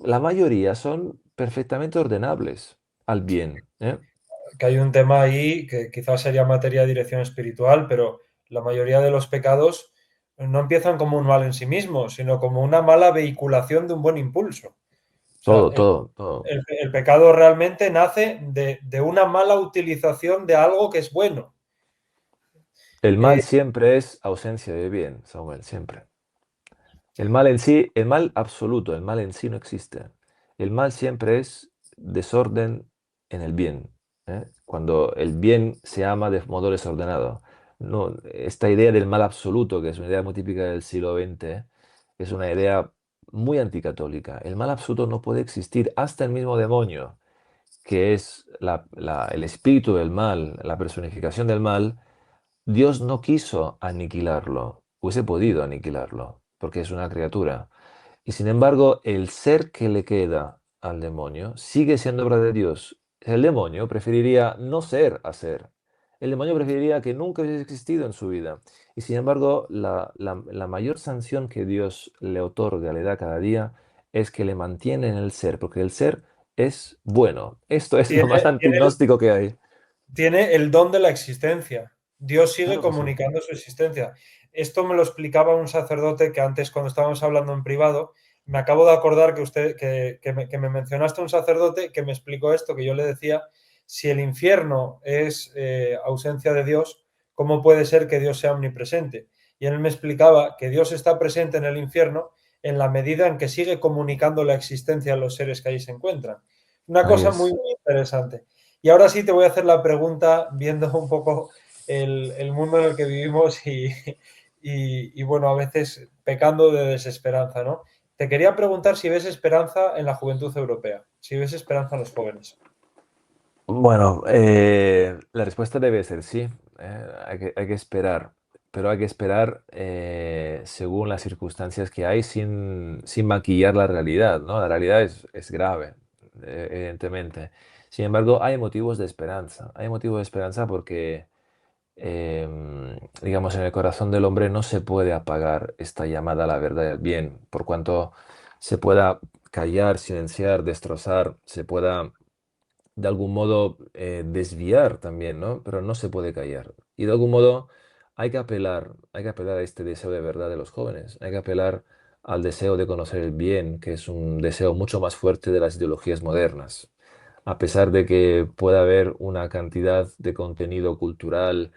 La mayoría son perfectamente ordenables al bien, ¿eh? Que hay un tema ahí que quizás sería materia de dirección espiritual, pero la mayoría de los pecados no empiezan como un mal en sí mismo, sino como una mala vehiculación de un buen impulso. O sea, Todo, todo, todo. el pecado realmente nace de una mala utilización de algo que es bueno. El mal Eh, siempre es ausencia de bien, Samuel, siempre. El mal en sí, el mal absoluto, el mal en sí no existe. El mal siempre es desorden en el bien, ¿eh? Cuando el bien se ama de modo desordenado. No, esta idea del mal absoluto, que es una idea muy típica del siglo XX, es una idea muy anticatólica. El mal absoluto no puede existir. Hasta el mismo demonio, que es el espíritu del mal, la personificación del mal, Dios no quiso aniquilarlo, hubiese podido aniquilarlo, porque es una criatura. Y sin embargo, el ser que le queda al demonio sigue siendo obra de Dios. El demonio preferiría no ser a ser. El demonio preferiría que nunca hubiese existido en su vida. Y sin embargo, la mayor sanción que Dios le otorga, le da cada día, es que le mantiene en el ser, porque el ser es bueno. Esto es lo más tiene antignóstico que hay. tiene el don de la existencia. Dios sigue Claro que sí. comunicando su existencia. Esto me lo explicaba un sacerdote que antes, cuando estábamos hablando en privado, me acabo de acordar que me mencionaste un sacerdote que me explicó esto, que yo le decía, si el infierno es ausencia de Dios, ¿cómo puede ser que Dios sea omnipresente? Y él me explicaba que Dios está presente en el infierno en la medida en que sigue comunicando la existencia a los seres que ahí se encuentran. Una Ahí cosa muy, es. muy interesante. Y ahora sí te voy a hacer la pregunta viendo un poco el mundo en el que vivimos y, bueno, a veces pecando de desesperanza, ¿no? Te quería preguntar si ves esperanza en la juventud europea, si ves esperanza en los jóvenes. Bueno, la respuesta debe ser sí. Hay que esperar, pero hay que esperar según las circunstancias que hay sin maquillar la realidad, ¿no? La realidad es grave, evidentemente. Sin embargo, hay motivos de esperanza. Hay motivos de esperanza porque, digamos, en el corazón del hombre no se puede apagar esta llamada a la verdad y al bien, por cuanto se pueda callar, silenciar, destrozar, se pueda de algún modo desviar también, ¿no? Pero no se puede callar. Y de algún modo hay que apelar a este deseo de verdad de los jóvenes. Hay que apelar al deseo de conocer el bien, que es un deseo mucho más fuerte de las ideologías modernas. A pesar de que pueda haber una cantidad de contenido cultural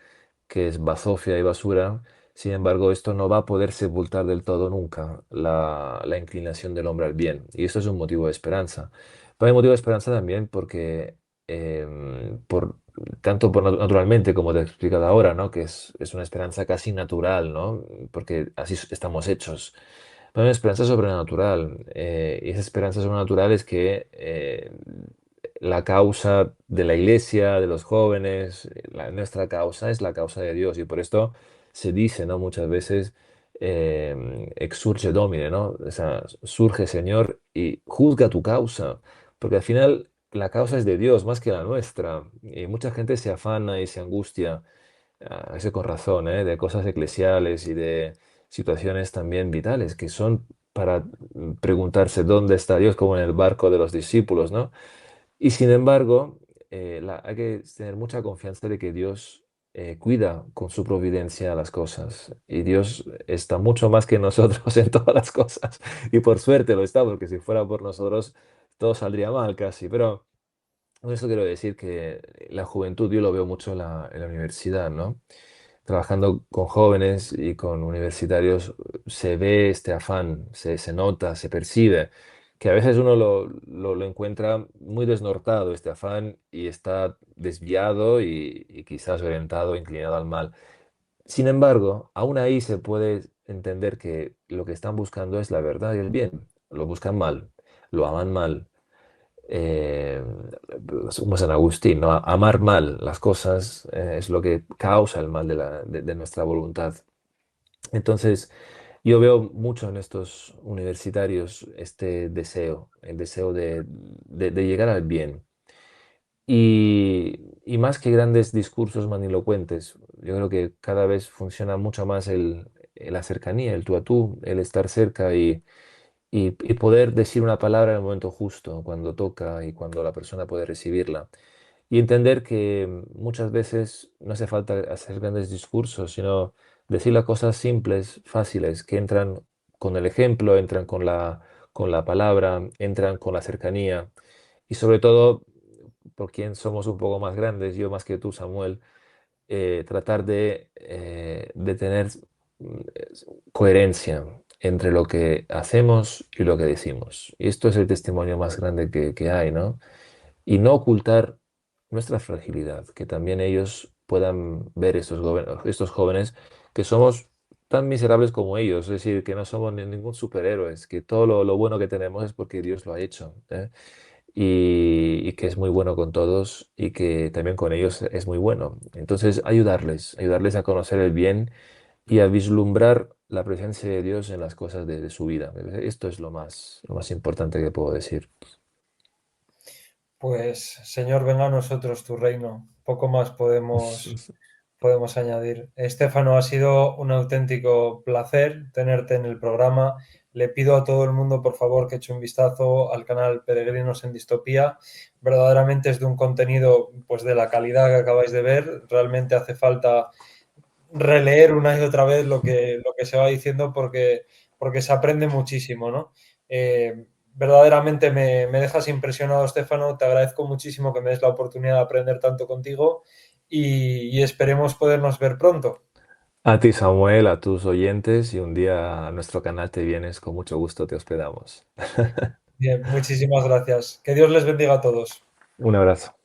que es bazofia y basura, sin embargo, esto no va a poder sepultar del todo nunca la inclinación del hombre al bien. Y esto es un motivo de esperanza. Pero hay motivo de esperanza también porque, tanto naturalmente, como te he explicado ahora, ¿no? Que es una esperanza casi natural, ¿no? Porque así estamos hechos. Pero hay una esperanza sobrenatural. Y esa esperanza sobrenatural es que la causa de la iglesia, de los jóvenes, nuestra causa es la causa de Dios. Y por esto se dice, ¿no? Muchas veces, exurge Domine, ¿no? O sea, surge Señor y juzga tu causa. Porque al final la causa es de Dios más que la nuestra. Y mucha gente se afana y se angustia, a veces con razón, ¿eh? De cosas eclesiales y de situaciones también vitales, que son para preguntarse dónde está Dios, como en el barco de los discípulos, ¿no? Y sin embargo, hay que tener mucha confianza de que Dios cuida con su providencia las cosas. Y Dios está mucho más que nosotros en todas las cosas. Y por suerte lo está, porque si fuera por nosotros, todo saldría mal casi. Pero con esto quiero decir que la juventud yo lo veo mucho en la universidad, ¿no? Trabajando con jóvenes y con universitarios, se ve este afán, se nota, se percibe, que a veces uno lo encuentra muy desnortado, este afán, y está desviado y quizás orientado, inclinado al mal. Sin embargo, aún ahí se puede entender que lo que están buscando es la verdad y el bien. Lo buscan mal, lo aman mal, eh, como San Agustín, ¿no? Amar mal las cosas es lo que causa el mal de nuestra voluntad. Entonces, yo veo mucho en estos universitarios este deseo, el deseo de llegar al bien. Y más que grandes discursos magnilocuentes, yo creo que cada vez funciona mucho más la cercanía, el tú a tú, el estar cerca y poder decir una palabra en el momento justo, cuando toca y cuando la persona puede recibirla. Y entender que muchas veces no hace falta hacer grandes discursos, sino decir las cosas simples, fáciles, que entran con el ejemplo, entran con la palabra, entran con la cercanía. Y sobre todo, por quien somos un poco más grandes, yo más que tú, Samuel, tratar de tener coherencia entre lo que hacemos y lo que decimos. Y esto es el testimonio más grande que hay, ¿no? Y no ocultar nuestra fragilidad, que también ellos puedan ver estos jóvenes que somos tan miserables como ellos, es decir, que no somos ningún superhéroes, que todo lo bueno que tenemos es porque Dios lo ha hecho, ¿eh? Y que es muy bueno con todos y que también con ellos es muy bueno. Entonces, ayudarles a conocer el bien y a vislumbrar la presencia de Dios en las cosas de su vida. Esto es lo más importante que puedo decir. Pues, Señor, venga a nosotros tu reino. Poco más podemos añadir. Estefano, ha sido un auténtico placer tenerte en el programa. Le pido a todo el mundo, por favor, que eche un vistazo al canal Peregrinos en Distopía. Verdaderamente es de un contenido, pues, de la calidad que acabáis de ver. Realmente hace falta releer una y otra vez lo que se va diciendo porque se aprende muchísimo, ¿no? Verdaderamente me dejas impresionado, Estefano. Te agradezco muchísimo que me des la oportunidad de aprender tanto contigo y esperemos podernos ver pronto. A ti, Samuel, a tus oyentes, y un día a nuestro canal te vienes, con mucho gusto te hospedamos. Bien, muchísimas gracias. Que Dios les bendiga a todos. Un abrazo.